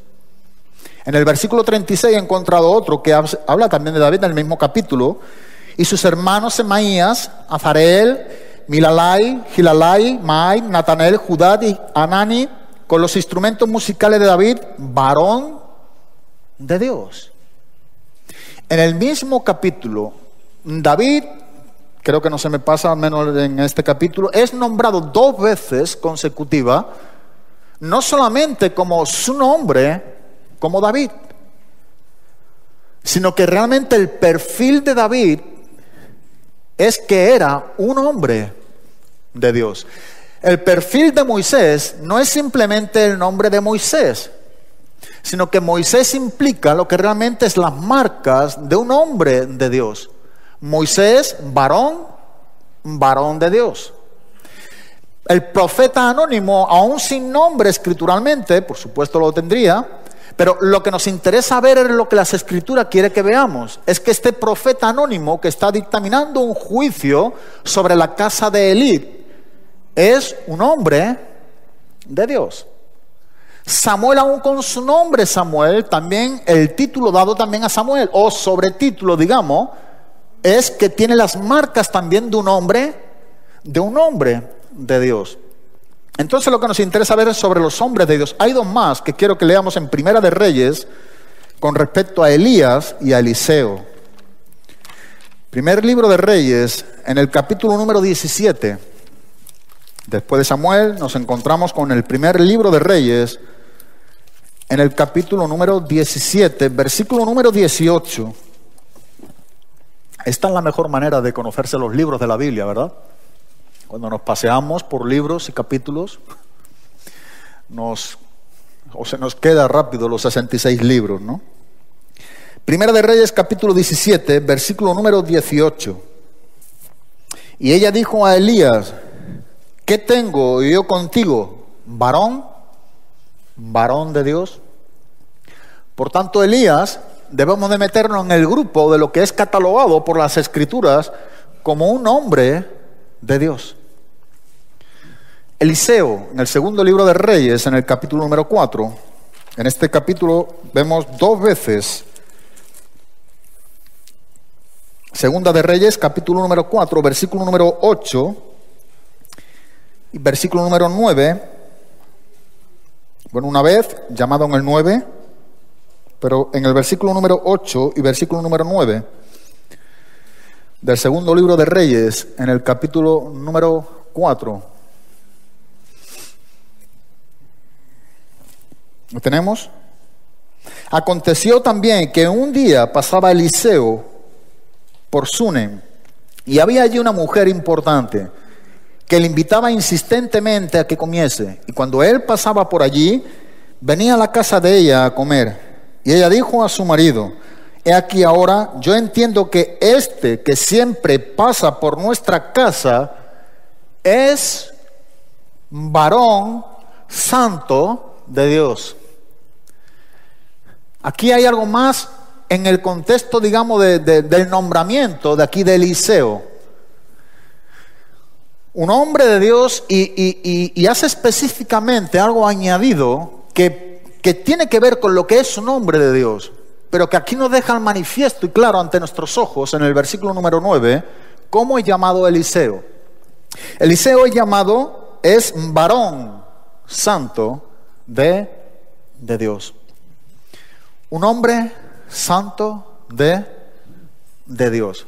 En el versículo 36 he encontrado otro que habla también de David en el mismo capítulo. Y sus hermanos Semaías, Azareel, Milalai, Gilalai, Maai, Natanel, Judá y Anani, con los instrumentos musicales de David, varón de Dios. En el mismo capítulo, David, creo que no se me pasa, al menos en este capítulo, es nombrado 2 veces consecutiva, no solamente como su nombre, como David, sino que realmente el perfil de David es que era un hombre de Dios. El perfil de Moisés no es simplemente el nombre de Moisés, sino que Moisés implica lo que realmente es las marcas de un hombre de Dios. Moisés, varón, varón de Dios. El profeta anónimo, aún sin nombre escrituralmente, por supuesto lo tendría, pero lo que nos interesa ver es lo que las Escrituras quiere que veamos. Es que este profeta anónimo que está dictaminando un juicio sobre la casa de Elí es un hombre de Dios. Samuel, aún con su nombre Samuel, también el título dado también a Samuel, o sobretítulo, digamos, es que tiene las marcas también de un hombre de Dios. Entonces lo que nos interesa ver es sobre los hombres de Dios. Hay 2 más que quiero que leamos en Primera de Reyes con respecto a Elías y a Eliseo. Primer libro de Reyes, en el capítulo número 17. Después de Samuel nos encontramos con el primer libro de Reyes, en el capítulo número 17, versículo número 18. Esta es la mejor manera de conocerse los libros de la Biblia, ¿verdad? Cuando nos paseamos por libros y capítulos, se nos queda rápido los 66 libros, ¿no? Primera de Reyes, capítulo 17, versículo número 18. Y ella dijo a Elías, ¿qué tengo yo contigo? ¿Varón? ¿Varón de Dios? Por tanto, Elías, debemos de meternos en el grupo de lo que es catalogado por las Escrituras como un hombre de Dios. Eliseo, en el segundo libro de Reyes, en el capítulo número 4, en este capítulo vemos 2 veces, segunda de Reyes, capítulo número 4, versículo número 8 y versículo número 9, bueno, una vez, llamado en el 9, pero en el versículo número 8 y versículo número 9, del segundo libro de Reyes, en el capítulo número 4. ¿Lo tenemos? Aconteció también que un día pasaba Eliseo por Sunem, y había allí una mujer importante que le invitaba insistentemente a que comiese. Y cuando él pasaba por allí, venía a la casa de ella a comer. Y ella dijo a su marido, he aquí ahora, yo entiendo que este que siempre pasa por nuestra casa es varón santo de Dios. Aquí hay algo más en el contexto, digamos, del nombramiento de aquí de Eliseo. Un hombre de Dios y hace específicamente algo añadido que tiene que ver con lo que es un hombre de Dios, pero que aquí nos deja al manifiesto y claro ante nuestros ojos en el versículo número 9, cómo es llamado Eliseo. Eliseo es varón santo de Dios. Un hombre santo de Dios.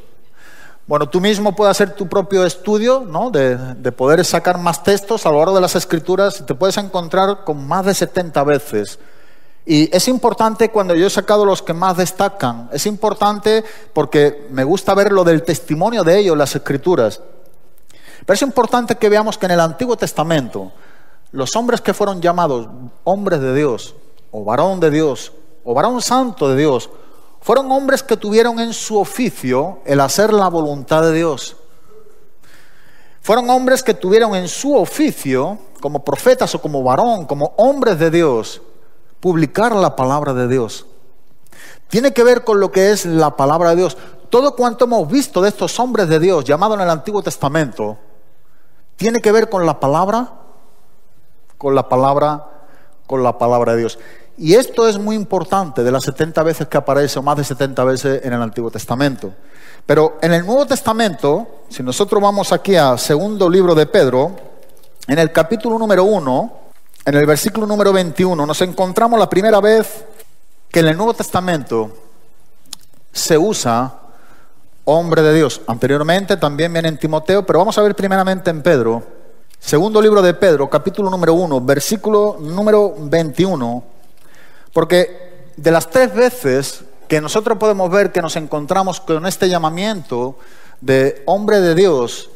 Bueno, tú mismo puedes hacer tu propio estudio, ¿no? de poder sacar más textos a lo largo de las Escrituras y te puedes encontrar con más de 70 veces. Y es importante cuando yo he sacado los que más destacan, es importante porque me gusta ver lo del testimonio de ellos en las Escrituras. Pero es importante que veamos que en el Antiguo Testamento, los hombres que fueron llamados hombres de Dios, o varón de Dios, o varón santo de Dios, fueron hombres que tuvieron en su oficio el hacer la voluntad de Dios. Fueron hombres que tuvieron en su oficio, como profetas o como varón, como hombres de Dios, publicar la palabra de Dios. Tiene que ver con lo que es la palabra de Dios. Todo cuanto hemos visto de estos hombres de Dios, llamados en el Antiguo Testamento, tiene que ver con la palabra de Dios. Y esto es muy importante, de las 70 veces que aparece, o más de 70 veces en el Antiguo Testamento. Pero en el Nuevo Testamento, si nosotros vamos aquí al segundo libro de Pedro, en el capítulo número 1, en el versículo número 21, nos encontramos la primera vez que en el Nuevo Testamento se usa hombre de Dios. Anteriormente también viene en Timoteo, pero vamos a ver primeramente en Pedro. Segundo libro de Pedro, capítulo número 1, versículo número 21. Porque de las 3 veces que nosotros podemos ver que nos encontramos con este llamamiento de hombre de Dios,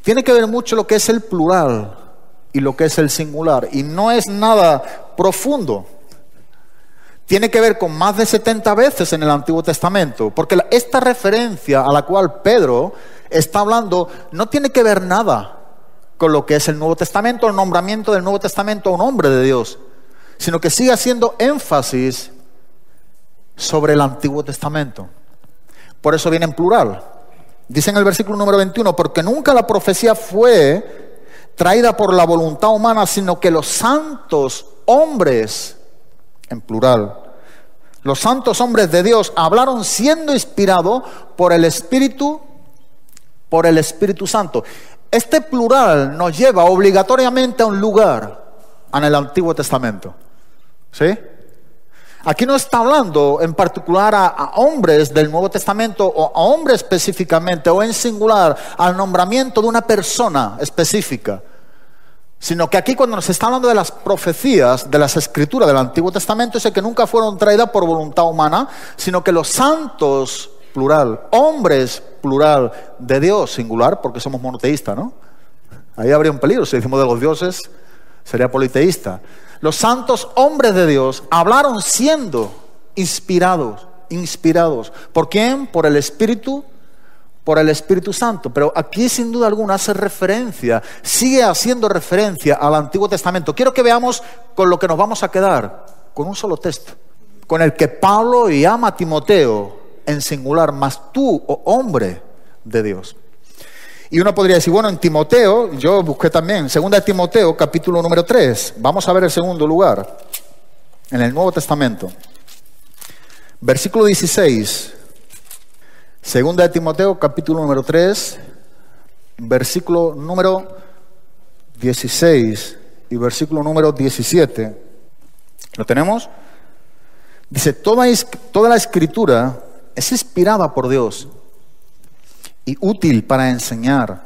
tiene que ver mucho lo que es el plural y lo que es el singular. Y no es nada profundo. Tiene que ver con más de 70 veces en el Antiguo Testamento. Porque esta referencia a la cual Pedro está hablando no tiene que ver nada con lo que es el Nuevo Testamento, el nombramiento del Nuevo Testamento a un hombre de Dios, sino que sigue haciendo énfasis sobre el Antiguo Testamento. Por eso viene en plural. Dice en el versículo número 21, porque nunca la profecía fue traída por la voluntad humana, sino que los santos hombres, en plural, los santos hombres de Dios hablaron siendo inspirados por el Espíritu Santo. Este plural nos lleva obligatoriamente a un lugar en el Antiguo Testamento. ¿Sí? Aquí no está hablando en particular a hombres del Nuevo Testamento, o a hombres específicamente, o en singular, al nombramiento de una persona específica. Sino que aquí cuando nos está hablando de las profecías, de las escrituras del Antiguo Testamento, dice que nunca fueron traídas por voluntad humana, sino que los santos, plural, hombres, plural, de Dios, singular, porque somos monoteístas, ¿no? Ahí habría un peligro, si decimos de los dioses, sería politeísta. Los santos hombres de Dios hablaron siendo inspirados. ¿Por quién? Por el Espíritu Santo. Pero aquí sin duda alguna hace referencia, sigue haciendo referencia al Antiguo Testamento. Quiero que veamos con lo que nos vamos a quedar, con un solo texto, con el que Pablo llama a Timoteo en singular, mas tú, oh hombre de Dios. Y uno podría decir, bueno, en Timoteo, yo busqué también, segunda de Timoteo, capítulo número 3. Vamos a ver el segundo lugar, en el Nuevo Testamento. Versículo 16. Segunda de Timoteo, capítulo número 3, versículo número 16 y versículo número 17. ¿Lo tenemos? Dice, toda la escritura es inspirada por Dios y útil para enseñar,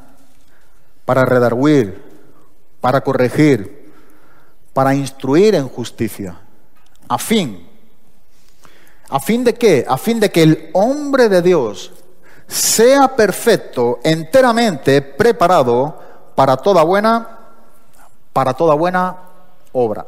para redarguir, para corregir, para instruir en justicia. ¿A fin de qué? A fin de que el hombre de Dios sea perfecto, enteramente preparado para toda buena obra.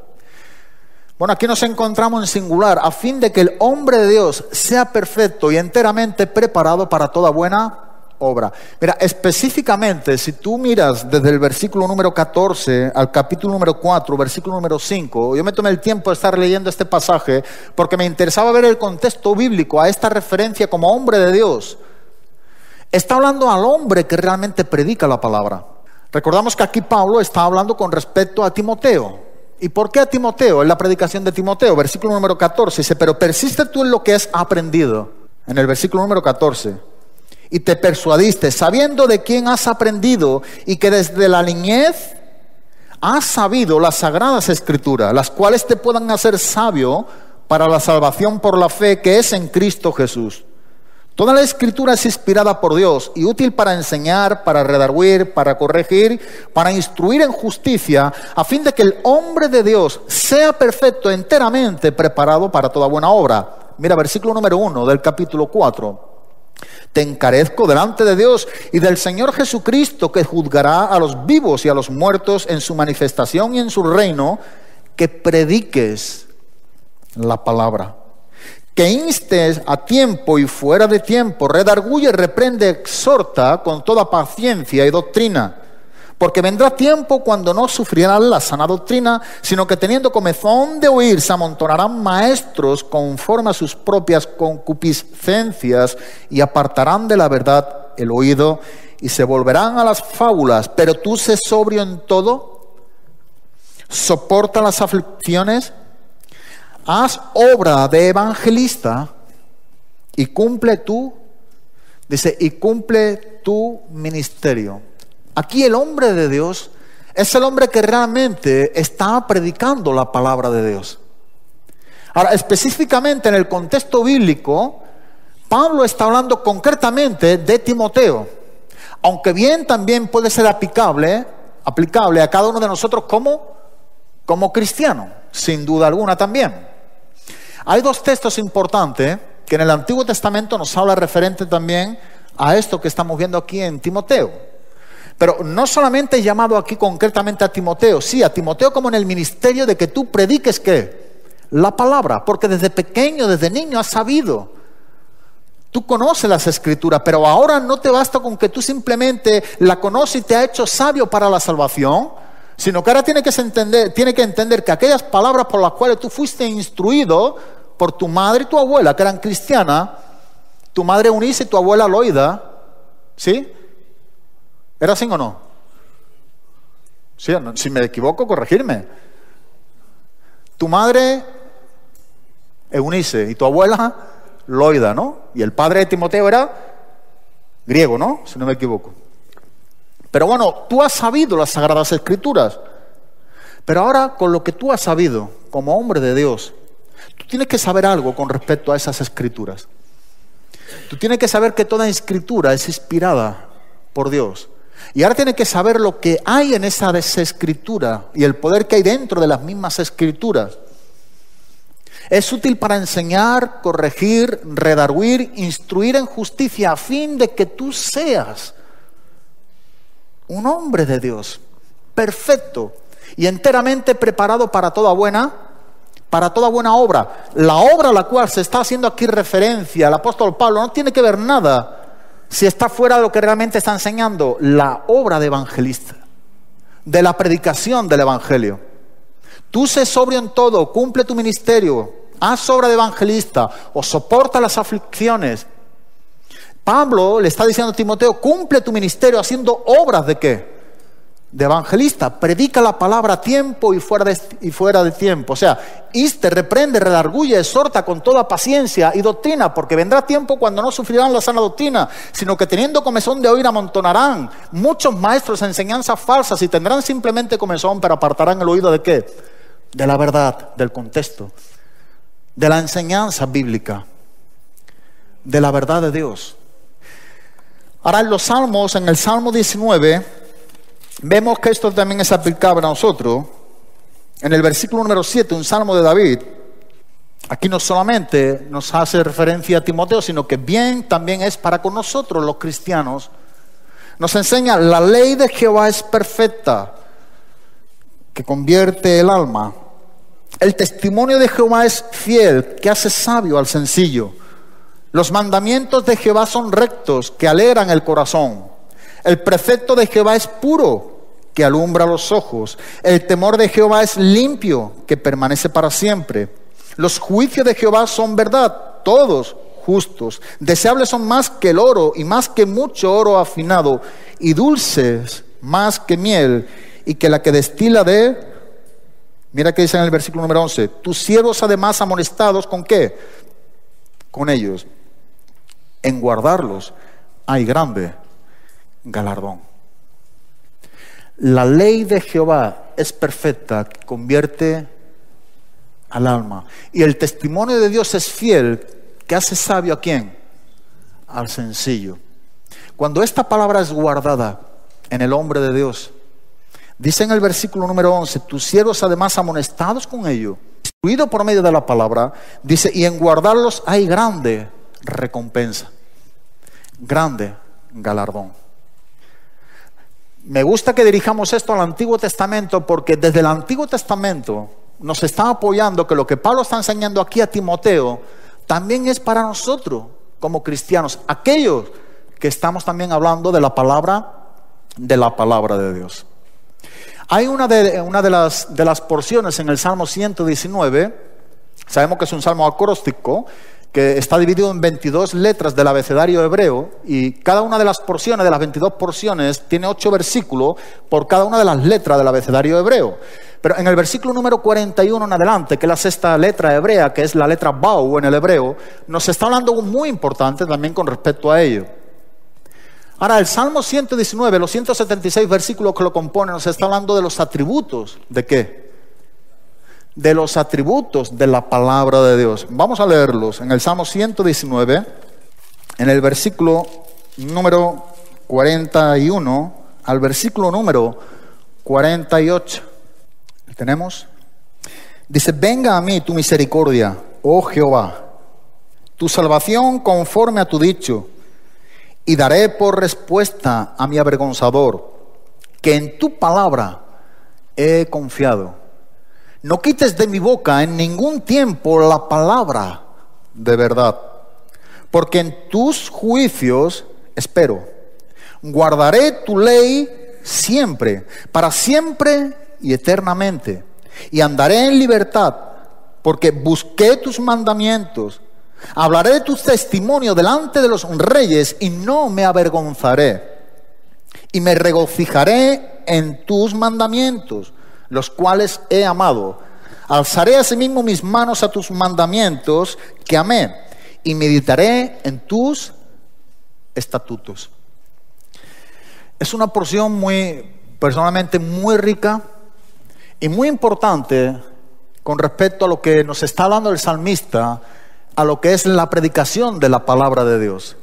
Bueno, aquí nos encontramos en singular, a fin de que el hombre de Dios sea perfecto y enteramente preparado para toda buena obra. Mira, específicamente, si tú miras desde el versículo número 14 al capítulo número 4, versículo número 5, yo me tomé el tiempo de estar leyendo este pasaje porque me interesaba ver el contexto bíblico a esta referencia como hombre de Dios. Está hablando al hombre que realmente predica la palabra. Recordamos que aquí Pablo está hablando con respecto a Timoteo. ¿Y por qué a Timoteo? En la predicación de Timoteo, versículo número 14, dice, pero persiste tú en lo que has aprendido. En el versículo número 14. Y te persuadiste, sabiendo de quién has aprendido, y que desde la niñez has sabido las sagradas escrituras, las cuales te puedan hacer sabio para la salvación por la fe que es en Cristo Jesús. Toda la escritura es inspirada por Dios y útil para enseñar, para redarguir, para corregir, para instruir en justicia, a fin de que el hombre de Dios sea perfecto, enteramente preparado para toda buena obra. Mira, versículo número 1 del capítulo 4. Te encarezco delante de Dios y del Señor Jesucristo, que juzgará a los vivos y a los muertos en su manifestación y en su reino, que prediques la palabra, que instes a tiempo y fuera de tiempo, redarguye, reprende, exhorta con toda paciencia y doctrina. Porque vendrá tiempo cuando no sufrirán la sana doctrina, sino que teniendo comezón de oír, se amontonarán maestros conforme a sus propias concupiscencias y apartarán de la verdad el oído y se volverán a las fábulas. Pero tú sé sobrio en todo, soporta las aflicciones, haz obra de evangelista y cumple tu ministerio. Aquí el hombre de Dios es el hombre que realmente está predicando la palabra de Dios. Ahora, específicamente en el contexto bíblico, Pablo está hablando concretamente de Timoteo, aunque bien también puede ser aplicable a cada uno de nosotros como cristiano, sin duda alguna también. Hay dos textos importantes que en el Antiguo Testamento nos habla referente también a esto que estamos viendo aquí en Timoteo. Pero no solamente he llamado aquí concretamente a Timoteo, sí, a Timoteo como en el ministerio de que tú prediques ¿qué? La palabra, porque desde pequeño, desde niño has sabido. Tú conoces las Escrituras, pero ahora no te basta con que tú simplemente la conoces y te ha hecho sabio para la salvación, sino que ahora tiene que entender que aquellas palabras por las cuales tú fuiste instruido por tu madre y tu abuela, que eran cristianas, tu madre Eunice y tu abuela Loida, ¿sí? ¿Era así o no? Sí, si me equivoco, corregirme. Tu madre Eunice y tu abuela Loida, ¿no? Y el padre de Timoteo era griego, ¿no? Si no me equivoco. Pero bueno, tú has sabido las Sagradas Escrituras. Pero ahora, con lo que tú has sabido como hombre de Dios, tú tienes que saber algo con respecto a esas Escrituras. Tú tienes que saber que toda Escritura es inspirada por Dios. Y ahora tienes que saber lo que hay en esa Escritura y el poder que hay dentro de las mismas Escrituras. Es útil para enseñar, corregir, redarguir, instruir en justicia, a fin de que tú seas un hombre de Dios, perfecto y enteramente preparado para toda buena obra. La obra a la cual se está haciendo aquí referencia el apóstol Pablo no tiene que ver nada si está fuera de lo que realmente está enseñando, la obra de evangelista, de la predicación del evangelio. Tú sé sobrio en todo, cumple tu ministerio, haz obra de evangelista o soporta las aflicciones. Pablo le está diciendo a Timoteo, cumple tu ministerio haciendo obras ¿de qué? De evangelista. Predica la palabra a tiempo y fuera de tiempo. O sea, inste, reprende, redarguye, exhorta con toda paciencia y doctrina, porque vendrá tiempo cuando no sufrirán la sana doctrina, sino que teniendo comezón de oír amontonarán muchos maestros de enseñanzas falsas y tendrán simplemente comezón, pero apartarán el oído ¿de qué? De la verdad, del contexto, de la enseñanza bíblica, de la verdad de Dios. Ahora en los Salmos, en el Salmo 19, vemos que esto también es aplicable a nosotros. En el versículo número 7, un Salmo de David, aquí no solamente nos hace referencia a Timoteo, sino que bien también es para con nosotros los cristianos. Nos enseña, la ley de Jehová es perfecta, que convierte el alma. El testimonio de Jehová es fiel, que hace sabio al sencillo. Los mandamientos de Jehová son rectos, que alegran el corazón. El precepto de Jehová es puro, que alumbra los ojos. El temor de Jehová es limpio, que permanece para siempre. Los juicios de Jehová son verdad, todos justos. Deseables son más que el oro y más que mucho oro afinado, y dulces más que miel y que la que destila de... Mira que dice en el versículo número 11, tus siervos además amonestados, ¿con qué? Con ellos. En guardarlos hay grande galardón. La ley de Jehová es perfecta, que convierte al alma. Y el testimonio de Dios es fiel, que hace sabio ¿a quién? Al sencillo. Cuando esta palabra es guardada en el hombre de Dios, dice en el versículo número 11, tus siervos además amonestados con ello, instruido por medio de la palabra, dice, y en guardarlos hay grande recompensa. grande galardón. Me gusta que dirijamos esto al Antiguo Testamento porque desde el Antiguo Testamento nos está apoyando que lo que Pablo está enseñando aquí a Timoteo también es para nosotros como cristianos, aquellos que estamos también hablando de la palabra de Dios. Hay una de las porciones en el Salmo 119, sabemos que es un salmo acróstico, que está dividido en 22 letras del abecedario hebreo, y cada una de las porciones, de las 22 porciones, tiene 8 versículos por cada una de las letras del abecedario hebreo. Pero en el versículo número 41 en adelante, que es la sexta letra hebrea, que es la letra Bau en el hebreo, nos está hablando algo muy importante también con respecto a ello. Ahora, el Salmo 119, los 176 versículos que lo componen, nos está hablando de los atributos. ¿De qué? De los atributos de la palabra de Dios. Vamos a leerlos en el Salmo 119, en el versículo número 41 al versículo número 48. ¿Tenemos? Dice: venga a mí tu misericordia, oh Jehová, tu salvación conforme a tu dicho, y daré por respuesta a mi avergonzador, que en tu palabra he confiado. No quites de mi boca en ningún tiempo la palabra de verdad, porque en tus juicios espero. Guardaré tu ley siempre, para siempre y eternamente, y andaré en libertad, porque busqué tus mandamientos. Hablaré de tus testimonios delante de los reyes y no me avergonzaré, y me regocijaré en tus mandamientos, los cuales he amado. Alzaré asimismo mis manos a tus mandamientos que amé, y meditaré en tus estatutos. Es una porción personalmente muy rica y muy importante con respecto a lo que nos está hablando el salmista, a lo que es la predicación de la palabra de Dios.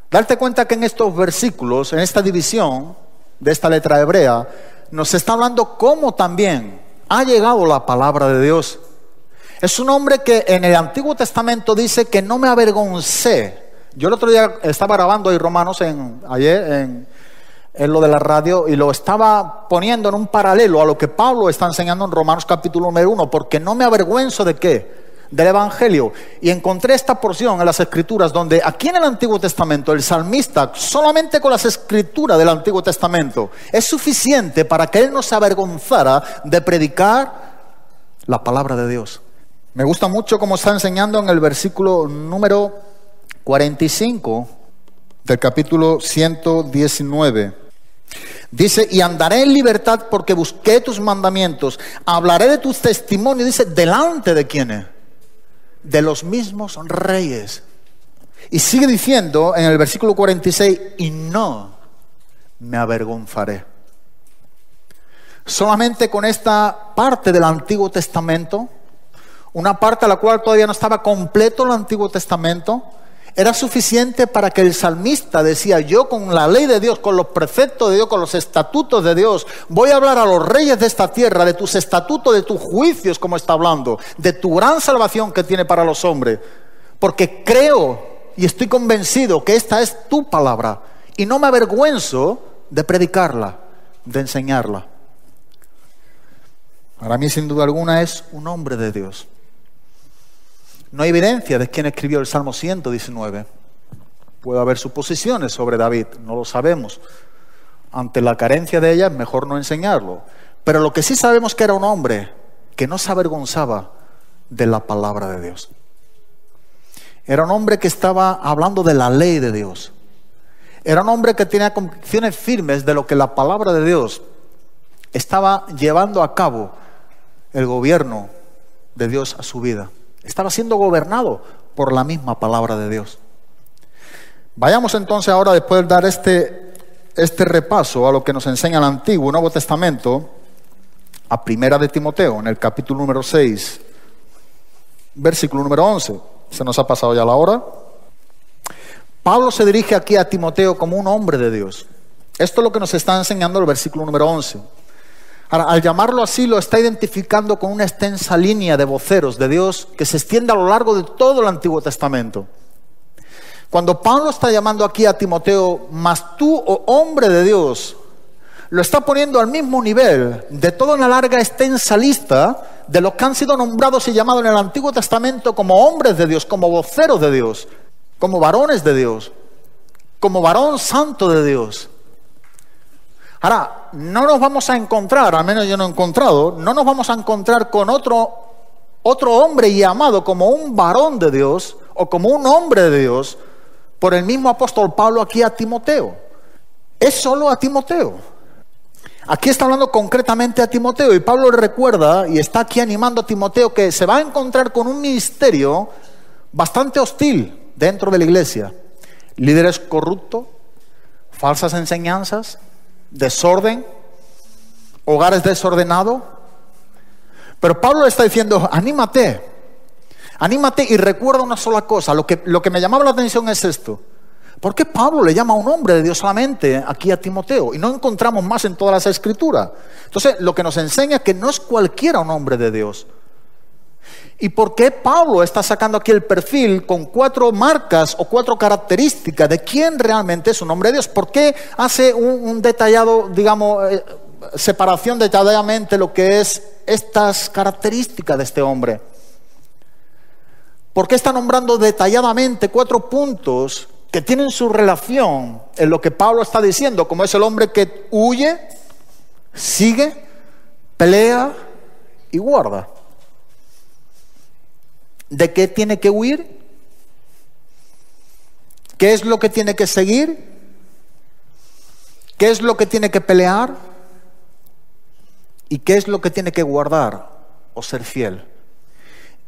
Darte cuenta que en estos versículos, en esta división de esta letra hebrea, nos está hablando cómo también ha llegado la palabra de Dios. Es un hombre que en el Antiguo Testamento dice que no me avergoncé. Yo el otro día estaba grabando ahí Romanos ayer en lo de la radio, y lo estaba poniendo en un paralelo a lo que Pablo está enseñando en Romanos capítulo número 1, porque no me avergüenzo ¿de qué? Del Evangelio. Y encontré esta porción en las Escrituras donde aquí en el Antiguo Testamento el salmista, solamente con las Escrituras del Antiguo Testamento, es suficiente para que él no se avergonzara de predicar la palabra de Dios. Me gusta mucho como está enseñando en el versículo número 45 del capítulo 119. Dice: y andaré en libertad porque busqué tus mandamientos. Hablaré de tus testimonios. Dice: delante de quiénes, de los mismos reyes. Y sigue diciendo en el versículo 46: y no me avergonzaré. Solamente con esta parte del Antiguo Testamento, una parte a la cual todavía no estaba completo el Antiguo Testamento, era suficiente para que el salmista decía: yo con la ley de Dios, con los preceptos de Dios, con los estatutos de Dios, voy a hablar a los reyes de esta tierra de tus estatutos, de tus juicios, como está hablando, de tu gran salvación que tiene para los hombres, porque creo y estoy convencido que esta es tu palabra, y no me avergüenzo de predicarla, de enseñarla. Para mí, sin duda alguna, es un hombre de Dios. No hay evidencia de quién escribió el Salmo 119. Puede haber suposiciones sobre David, no lo sabemos. Ante la carencia de ella es mejor no enseñarlo. Pero lo que sí sabemos que era un hombre que no se avergonzaba de la palabra de Dios. Era un hombre que estaba hablando de la ley de Dios. Era un hombre que tenía convicciones firmes de lo que la palabra de Dios estaba llevando a cabo el gobierno de Dios a su vida. Estaba siendo gobernado por la misma palabra de Dios. Vayamos entonces ahora, después de dar este repaso a lo que nos enseña el Antiguo y Nuevo Testamento, a Primera de Timoteo, en el capítulo número 6, versículo número 11. Se nos ha pasado ya la hora. Pablo se dirige aquí a Timoteo como un hombre de Dios. Esto es lo que nos está enseñando el versículo número 11. Ahora, al llamarlo así, lo está identificando con una extensa línea de voceros de Dios que se extiende a lo largo de todo el Antiguo Testamento. Cuando Pablo está llamando aquí a Timoteo, mas tú, oh hombre de Dios, lo está poniendo al mismo nivel de toda una larga extensa lista de los que han sido nombrados y llamados en el Antiguo Testamento como hombres de Dios, como voceros de Dios, como varones de Dios, como varón santo de Dios. Ahora, no nos vamos a encontrar, al menos yo no he encontrado, no nos vamos a encontrar con otro hombre llamado como un varón de Dios o como un hombre de Dios por el mismo apóstol Pablo aquí a Timoteo. Es solo a Timoteo. Aquí está hablando concretamente a Timoteo y Pablo le recuerda y está aquí animando a Timoteo que se va a encontrar con un ministerio bastante hostil dentro de la iglesia. Líderes corruptos, falsas enseñanzas, desorden, hogares desordenados. Pero Pablo le está diciendo, anímate y recuerda una sola cosa. Lo que me llamaba la atención es esto. ¿Por qué Pablo le llama a un hombre de Dios solamente aquí a Timoteo? Y no encontramos más en todas las escrituras. Entonces, lo que nos enseña es que no es cualquiera un hombre de Dios. ¿Y por qué Pablo está sacando aquí el perfil con 4 marcas o 4 características de quién realmente es un hombre de Dios? ¿Por qué hace un detallado, digamos, separación detalladamente lo que es estas características de este hombre? ¿Por qué está nombrando detalladamente 4 puntos que tienen su relación en lo que Pablo está diciendo, como es el hombre que huye, sigue, pelea y guarda? ¿De qué tiene que huir? ¿Qué es lo que tiene que seguir? ¿Qué es lo que tiene que pelear? ¿Y qué es lo que tiene que guardar o ser fiel?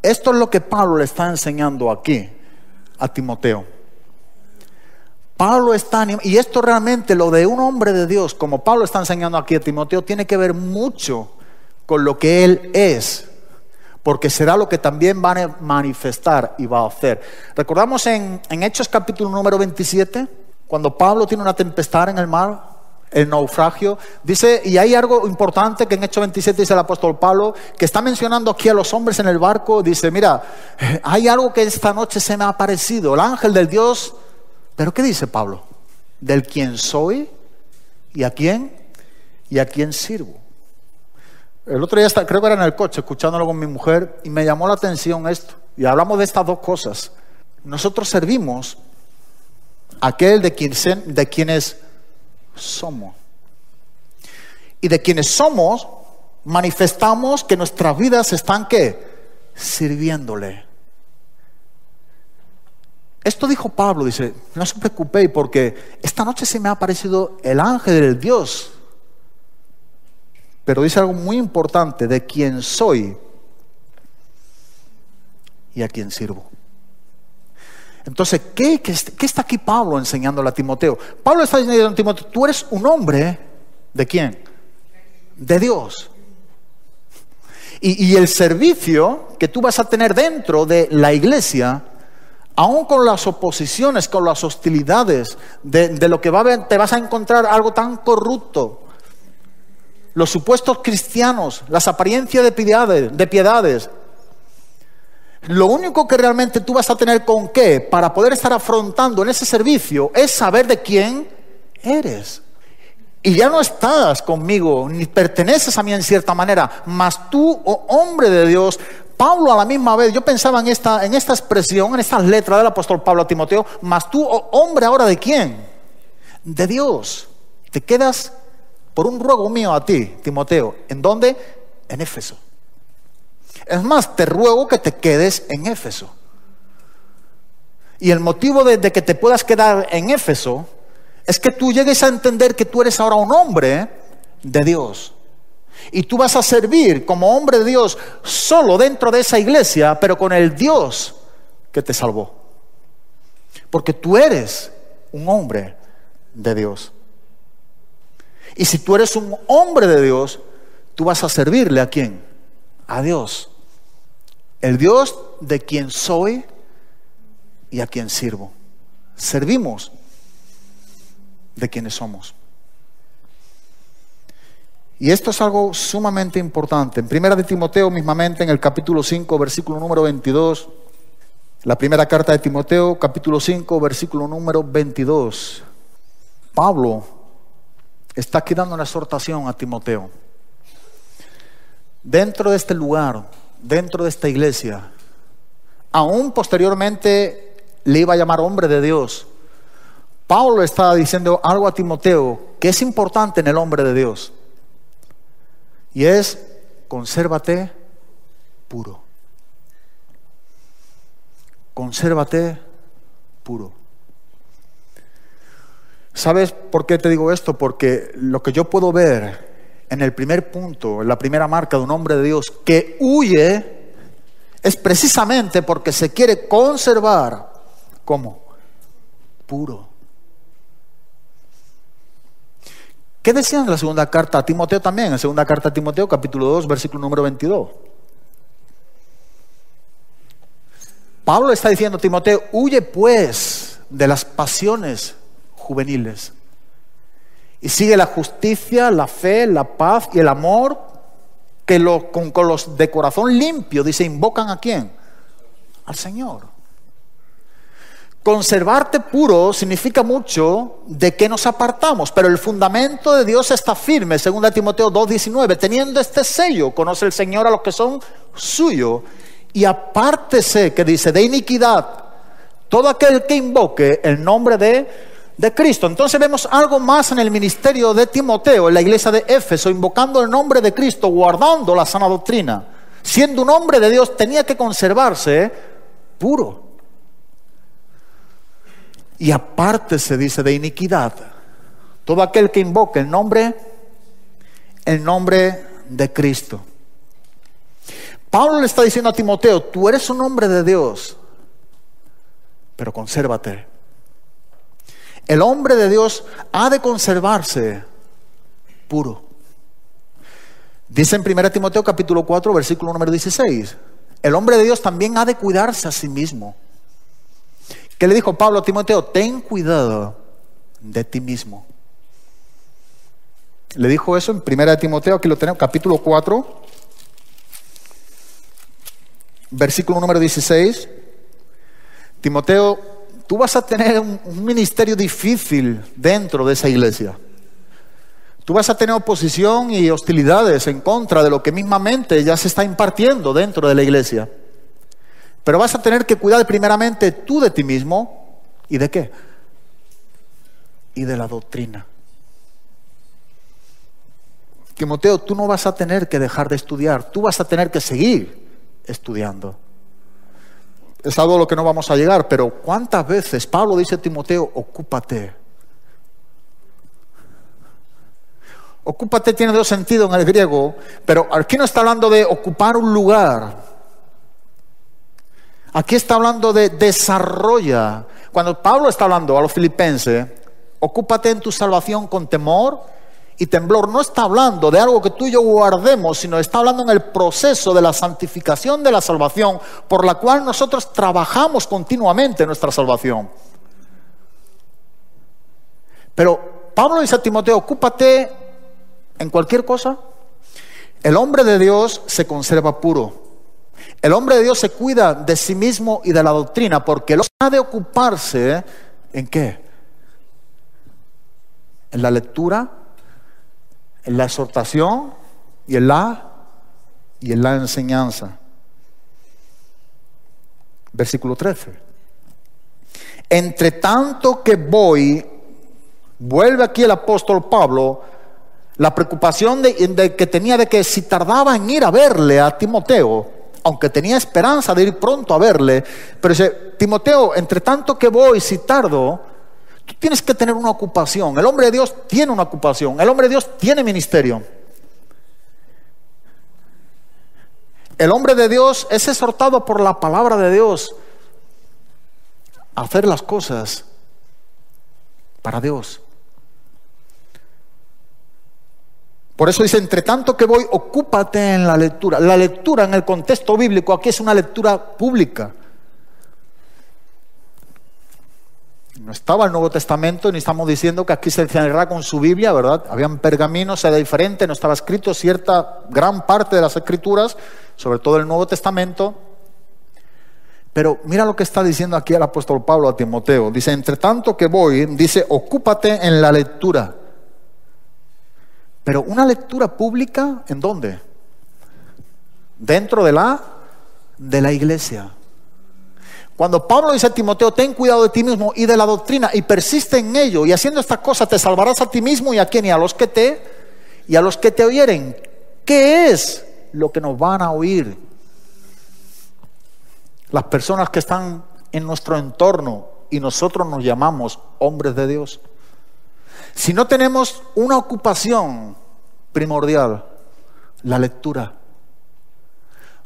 Esto es lo que Pablo le está enseñando aquí a Timoteo. Pablo está, y esto realmente, lo de un hombre de Dios, como Pablo está enseñando aquí a Timoteo, tiene que ver mucho con lo que él es, porque será lo que también va a manifestar y va a hacer. Recordamos en Hechos capítulo número 27, cuando Pablo tiene una tempestad en el mar, el naufragio, dice, y hay algo importante que en Hechos 27 dice el apóstol Pablo, que está mencionando aquí a los hombres en el barco, dice, mira, hay algo que esta noche se me ha aparecido, el ángel del Dios. ¿Pero qué dice Pablo? Del quién soy y a quién sirvo. El otro día creo que era en el coche escuchándolo con mi mujer y me llamó la atención esto. Y hablamos de estas 2 cosas. Nosotros servimos a aquel de quienes somos. Y de quienes somos manifestamos que nuestras vidas están ¿qué? Sirviéndole. Esto dijo Pablo, dice, no se preocupéis porque esta noche se me ha aparecido el ángel del Dios. Pero dice algo muy importante, de quién soy y a quién sirvo. Entonces, ¿qué está aquí Pablo enseñándole a Timoteo? Pablo está diciendo a Timoteo, tú eres un hombre, ¿de quién? De Dios. Y el servicio que tú vas a tener dentro de la iglesia, aún con las oposiciones, con las hostilidades de lo que va a haber, te vas a encontrar algo tan corrupto. Los supuestos cristianos, las apariencias de piedades. Lo único que realmente tú vas a tener con qué para poder estar afrontando en ese servicio es saber de quién eres. Y ya no estás conmigo, ni perteneces a mí en cierta manera, mas tú, oh hombre de Dios. Pablo a la misma vez, yo pensaba en esta expresión, en estas letras del apóstol Pablo a Timoteo, mas tú, oh hombre, ahora ¿de quién? De Dios. Te quedas por un ruego mío a ti, Timoteo. ¿En dónde? En Éfeso. Es más, te ruego que te quedes en Éfeso. Y el motivo de que te puedas quedar en Éfeso es que tú llegues a entender que tú eres ahora un hombre de Dios. Y tú vas a servir como hombre de Dios solo dentro de esa iglesia, pero con el Dios que te salvó. Porque tú eres un hombre de Dios. Y si tú eres un hombre de Dios, tú vas a servirle ¿a quién? A Dios. El Dios de quien soy y a quien sirvo. Servimos de quienes somos. Y esto es algo sumamente importante. En 1 de Timoteo, mismamente en el capítulo 5, versículo número 22, La primera carta de Timoteo, capítulo 5, versículo número 22. Pablo está aquí dando una exhortación a Timoteo. Dentro de este lugar, dentro de esta iglesia, aún posteriormente le iba a llamar hombre de Dios, Pablo está diciendo algo a Timoteo que es importante en el hombre de Dios. Y es: consérvate puro. Consérvate puro. ¿Sabes por qué te digo esto? Porque lo que yo puedo ver en el primer punto, en la primera marca de un hombre de Dios que huye, es precisamente porque se quiere conservar como puro. ¿Qué decía en la segunda carta a Timoteo también? En segunda carta a Timoteo, capítulo 2, versículo número 22. Pablo está diciendo a Timoteo: huye pues de las pasiones juveniles y sigue la justicia, la fe, la paz y el amor que con los de corazón limpio, dice, invocan ¿a quién? Al Señor. Conservarte puro significa mucho de que nos apartamos, pero el fundamento de Dios está firme. 2 Timoteo 2:19, teniendo este sello, conoce el Señor a los que son suyos, y apártese, que dice, de iniquidad todo aquel que invoque el nombre de Cristo. Entonces vemos algo más en el ministerio de Timoteo, en la iglesia de Éfeso, invocando el nombre de Cristo, guardando la sana doctrina. Siendo un hombre de Dios, tenía que conservarse puro. Y apártese, dice, de iniquidad todo aquel que invoque el nombre de Cristo. Pablo le está diciendo a Timoteo: tú eres un hombre de Dios, pero consérvate. El hombre de Dios ha de conservarse puro. Dice en 1 Timoteo capítulo 4, versículo número 16, el hombre de Dios también ha de cuidarse a sí mismo. ¿Qué le dijo Pablo a Timoteo? Ten cuidado de ti mismo. Le dijo eso en 1 Timoteo, aquí lo tenemos, capítulo 4, versículo número 16. Timoteo, tú vas a tener un ministerio difícil dentro de esa iglesia. Tú vas a tener oposición y hostilidades en contra de lo que mismamente ya se está impartiendo dentro de la iglesia. Pero vas a tener que cuidar primeramente tú de ti mismo. ¿Y de qué? Y de la doctrina. Timoteo, tú no vas a tener que dejar de estudiar. Tú vas a tener que seguir estudiando. Es algo a lo que no vamos a llegar, pero ¿cuántas veces Pablo dice a Timoteo: ocúpate? Ocúpate tiene dos sentidos en el griego, pero aquí no está hablando de ocupar un lugar. Aquí está hablando de desarrolla. Cuando Pablo está hablando a los filipenses, ocúpate en tu salvación con temor y temblor, no está hablando de algo que tú y yo guardemos, sino está hablando en el proceso de la santificación de la salvación, por la cual nosotros trabajamos continuamente en nuestra salvación. Pero Pablo dice a Timoteo: ocúpate en cualquier cosa. El hombre de Dios se conserva puro. El hombre de Dios se cuida de sí mismo y de la doctrina, porque él ha de ocuparse ¿en qué? En la lectura, en la exhortación y en la enseñanza. Versículo 13. Entre tanto que voy, vuelve aquí el apóstol Pablo, la preocupación que tenía de que si tardaba en ir a verle a Timoteo, aunque tenía esperanza de ir pronto a verle, pero dice: Timoteo, entre tanto que voy, si tardo, tú tienes que tener una ocupación. El hombre de Dios tiene una ocupación. El hombre de Dios tiene ministerio. El hombre de Dios es exhortado por la palabra de Dios a hacer las cosas para Dios. Por eso dice: entre tanto que voy, ocúpate en la lectura. La lectura en el contexto bíblico aquí es una lectura pública. No estaba el Nuevo Testamento, ni estamos diciendo que aquí se encerrará con su Biblia, ¿verdad? Habían pergaminos, era diferente, no estaba escrito cierta gran parte de las Escrituras, sobre todo el Nuevo Testamento. Pero mira lo que está diciendo aquí el apóstol Pablo a Timoteo. Dice, entre tanto que voy, dice, ocúpate en la lectura. Pero una lectura pública, ¿en dónde? Dentro de la iglesia. Cuando Pablo dice a Timoteo, ten cuidado de ti mismo y de la doctrina, y persiste en ello, y haciendo estas cosas te salvarás a ti mismo y a quién, y a los que te oyeren. ¿Qué es lo que nos van a oír? Las personas que están en nuestro entorno y nosotros nos llamamos hombres de Dios. Si no tenemos una ocupación primordial, la lectura.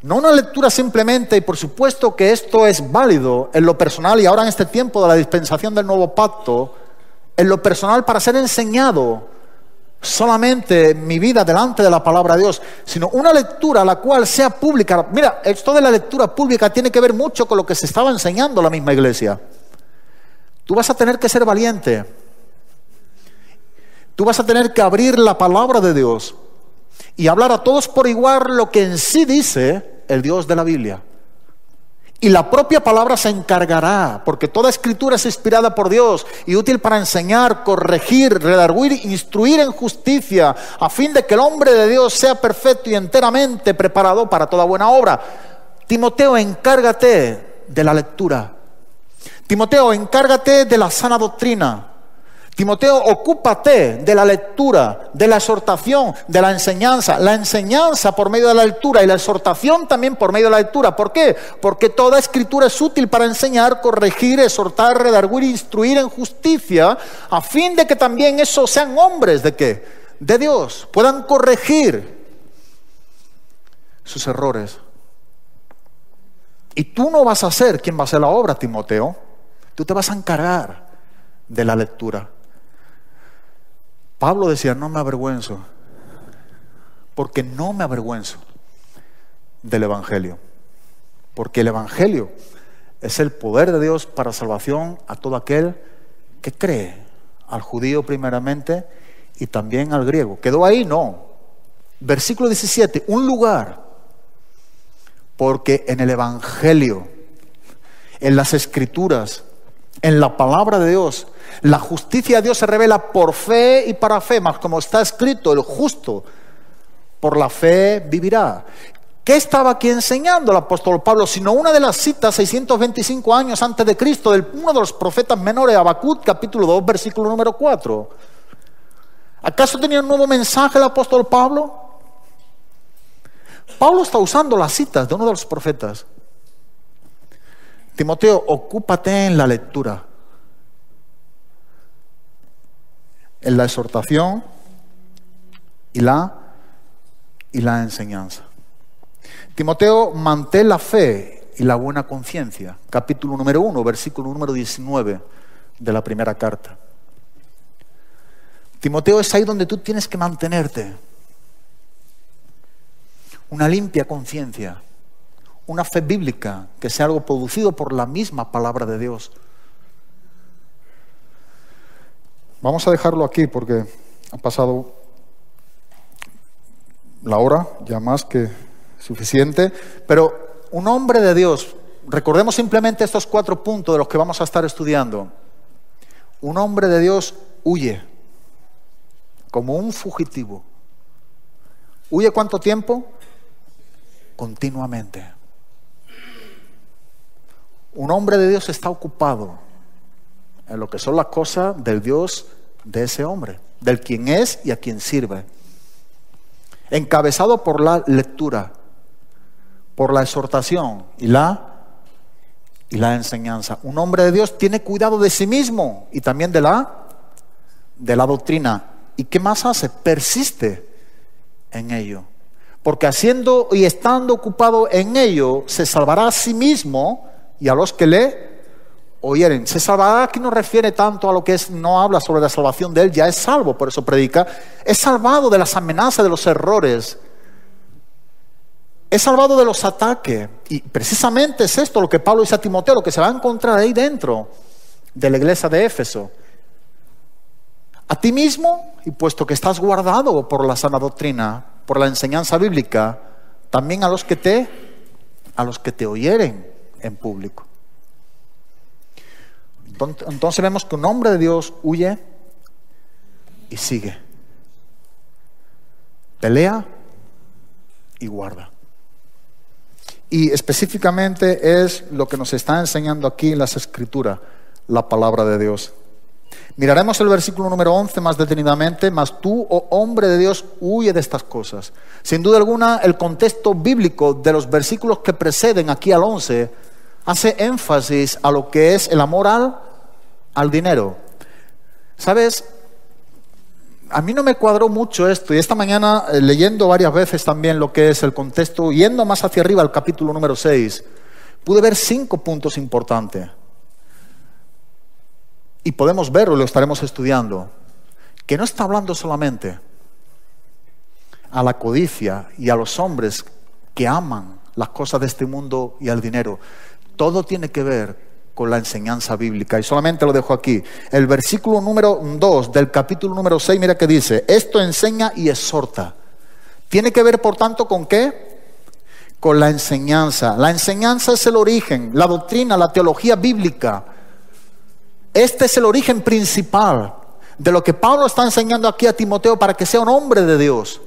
No una lectura simplemente, y por supuesto que esto es válido en lo personal y ahora en este tiempo de la dispensación del nuevo pacto, en lo personal para ser enseñado solamente mi vida delante de la palabra de Dios, sino una lectura la cual sea pública. Mira, esto de la lectura pública tiene que ver mucho con lo que se estaba enseñando la misma iglesia. Tú vas a tener que ser valiente. Tú vas a tener que abrir la palabra de Dios y hablar a todos por igual lo que en sí dice el Dios de la Biblia. Y la propia palabra se encargará, porque toda escritura es inspirada por Dios y útil para enseñar, corregir, redarguir, instruir en justicia, a fin de que el hombre de Dios sea perfecto y enteramente preparado para toda buena obra. Timoteo, encárgate de la lectura. Timoteo, encárgate de la sana doctrina. Timoteo, ocúpate de la lectura, de la exhortación, de la enseñanza por medio de la lectura y la exhortación también por medio de la lectura. ¿Por qué? Porque toda escritura es útil para enseñar, corregir, exhortar, redarguir, instruir en justicia, a fin de que también esos sean hombres ¿de qué? De Dios, puedan corregir sus errores. Y tú no vas a ser quien va a hacer la obra, Timoteo. Tú te vas a encargar de la lectura. Pablo decía, no me avergüenzo, porque no me avergüenzo del Evangelio, porque el Evangelio es el poder de Dios para salvación a todo aquel que cree, al judío primeramente y también al griego. ¿Quedó ahí? No. Versículo 17, un lugar, porque en el Evangelio, en las Escrituras, en la palabra de Dios, la justicia de Dios se revela por fe y para fe, mas como está escrito, el justo por la fe vivirá. ¿Qué estaba aquí enseñando el apóstol Pablo? Sino una de las citas 625 años antes de Cristo, de uno de los profetas menores, Habacuc, capítulo 2, versículo número 4. ¿Acaso tenía un nuevo mensaje el apóstol Pablo? Pablo está usando las citas de uno de los profetas. Timoteo, ocúpate en la lectura, en la exhortación y la enseñanza. Timoteo, mantén la fe y la buena conciencia. Capítulo número 1, versículo número 19 de la primera carta. Timoteo, es ahí donde tú tienes que mantenerte. Una limpia conciencia. Una fe bíblica, que sea algo producido por la misma palabra de Dios. Vamos a dejarlo aquí porque ha pasado la hora, ya más que suficiente. Pero un hombre de Dios, recordemos simplemente estos 4 puntos de los que vamos a estar estudiando. Un hombre de Dios huye como un fugitivo. ¿Huye cuánto tiempo? Continuamente. Un hombre de Dios está ocupado en lo que son las cosas del Dios de ese hombre, del quien es y a quien sirve. Encabezado por la lectura, por la exhortación y la enseñanza. Un hombre de Dios tiene cuidado de sí mismo y también de la doctrina. ¿Y qué más hace? Persiste en ello. Porque haciendo y estando ocupado en ello, se salvará a sí mismo y a los que le oyeren. Se salvará, aquí no refiere tanto a lo que es, no habla sobre la salvación de él, ya es salvo, por eso predica. Es salvado de las amenazas, de los errores. Es salvado de los ataques. Y precisamente es esto lo que Pablo dice a Timoteo, lo que se va a encontrar ahí dentro de la iglesia de Éfeso. A ti mismo, y puesto que estás guardado por la sana doctrina, por la enseñanza bíblica, también a los que te oyeren. en público. Entonces vemos que un hombre de Dios huye y sigue. Pelea y guarda. Y específicamente es lo que nos está enseñando aquí en las Escrituras, la palabra de Dios. Miraremos el versículo número 11 más detenidamente. Mas tú, oh hombre de Dios, huye de estas cosas. Sin duda alguna, el contexto bíblico de los versículos que preceden aquí al 11 hace énfasis a lo que es el amor al dinero. ¿Sabes? A mí no me cuadró mucho esto, y esta mañana, leyendo varias veces también lo que es el contexto, yendo más hacia arriba al capítulo número 6, pude ver 5 puntos importantes. Y podemos verlo, lo estaremos estudiando, que no está hablando solamente a la codicia y a los hombres que aman las cosas de este mundo y al dinero. Todo tiene que ver con la enseñanza bíblica. Y solamente lo dejo aquí. El versículo número 2 del capítulo número 6, mira que dice: esto enseña y exhorta. Tiene que ver, por tanto, ¿con qué? Con la enseñanza. La enseñanza es el origen, la doctrina, la teología bíblica. Este es el origen principal de lo que Pablo está enseñando aquí a Timoteo para que sea un hombre de Dios.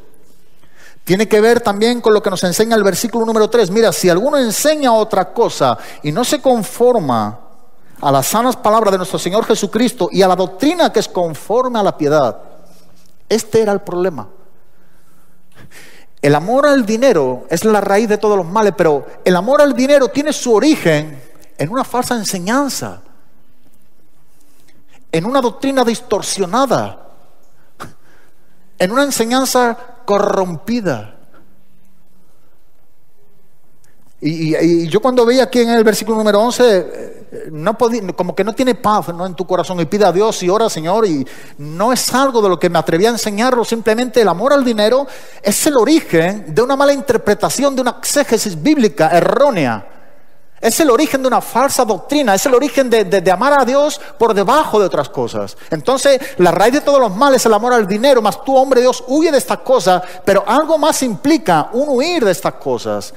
Tiene que ver también con lo que nos enseña el versículo número 3. Mira, si alguno enseña otra cosa y no se conforma a las sanas palabras de nuestro Señor Jesucristo y a la doctrina que es conforme a la piedad, este era el problema. El amor al dinero es la raíz de todos los males, pero el amor al dinero tiene su origen en una falsa enseñanza, en una doctrina distorsionada, en una enseñanza corrompida. Y yo cuando veía aquí en el versículo número 11, no podía, como que no tiene paz, ¿no?, en tu corazón, y pide a Dios y ora, Señor, y no es algo de lo que me atreví a enseñarlo. Simplemente el amor al dinero es el origen de una mala interpretación, de una exégesis bíblica errónea. Es el origen de una falsa doctrina, es el origen de amar a Dios por debajo de otras cosas. Entonces, la raíz de todos los males es el amor al dinero. Mas tú, hombre de Dios, huye de estas cosas, pero algo más implica un huir de estas cosas.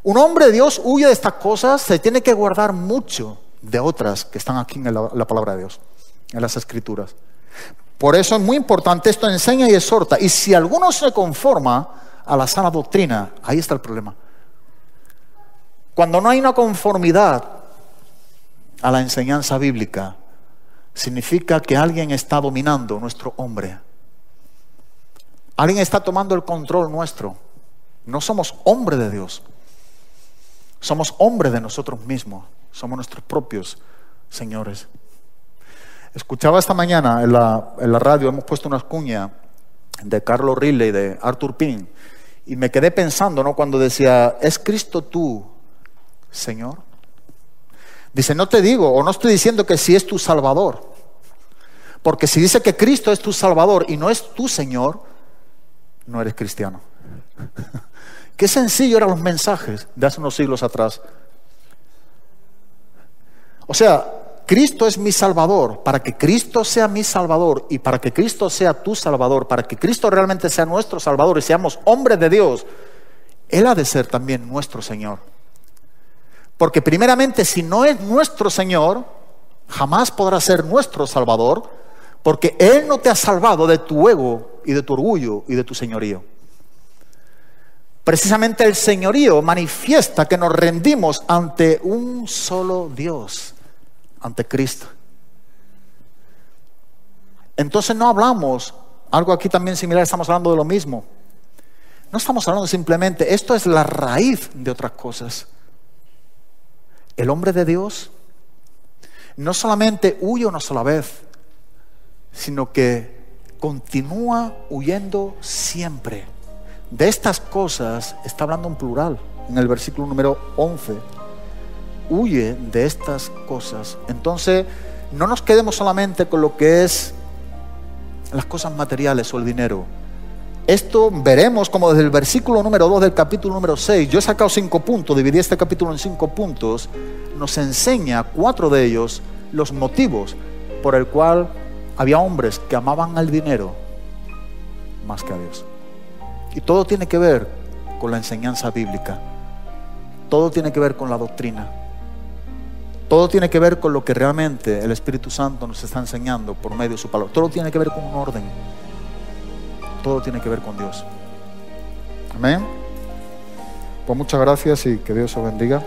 Un hombre de Dios huye de estas cosas, se tiene que guardar mucho de otras que están aquí en la palabra de Dios, en las Escrituras. Por eso es muy importante, esto enseña y exhorta. Y si alguno se conforma a la sana doctrina, ahí está el problema. Cuando no hay una conformidad a la enseñanza bíblica, significa que alguien está dominando nuestro hombre. Alguien está tomando el control nuestro. No somos hombre de Dios. Somos hombre de nosotros mismos. Somos nuestros propios señores. Escuchaba esta mañana en la radio, hemos puesto una cuña de Carlos Riley, de Arthur Pink, y me quedé pensando, ¿no?, cuando decía: ¿es Cristo tú, Señor? Dice: no te digo, o no estoy diciendo que si es tu Salvador, porque si dice que Cristo es tu Salvador y no es tu Señor, no eres cristiano. Qué sencillo eran los mensajes de hace unos siglos atrás. O sea, Cristo es mi Salvador. Para que Cristo sea mi Salvador y para que Cristo sea tu Salvador, para que Cristo realmente sea nuestro Salvador y seamos hombres de Dios, Él ha de ser también nuestro Señor. Porque primeramente, si no es nuestro Señor, jamás podrá ser nuestro Salvador, porque Él no te ha salvado de tu ego y de tu orgullo y de tu señorío. Precisamente el señorío manifiesta que nos rendimos ante un solo Dios, ante Cristo. Entonces no hablamos, algo aquí también similar, estamos hablando de lo mismo. No estamos hablando simplemente, esto es la raíz de otras cosas. El hombre de Dios no solamente huye una sola vez, sino que continúa huyendo siempre. De estas cosas está hablando en plural en el versículo número 11. Huye de estas cosas. Entonces, no nos quedemos solamente con lo que es las cosas materiales o el dinero. Esto veremos como desde el versículo número 2 del capítulo número 6, yo he sacado 5 puntos, dividí este capítulo en 5 puntos, nos enseña 4 de ellos los motivos por el cual había hombres que amaban al dinero más que a Dios. Y todo tiene que ver con la enseñanza bíblica. todo tiene que ver con la doctrina. Todo tiene que ver con lo que realmente el Espíritu Santo nos está enseñando por medio de su palabra. Todo tiene que ver con un orden. Todo tiene que ver con Dios. Amén. Pues muchas gracias y que Dios os bendiga.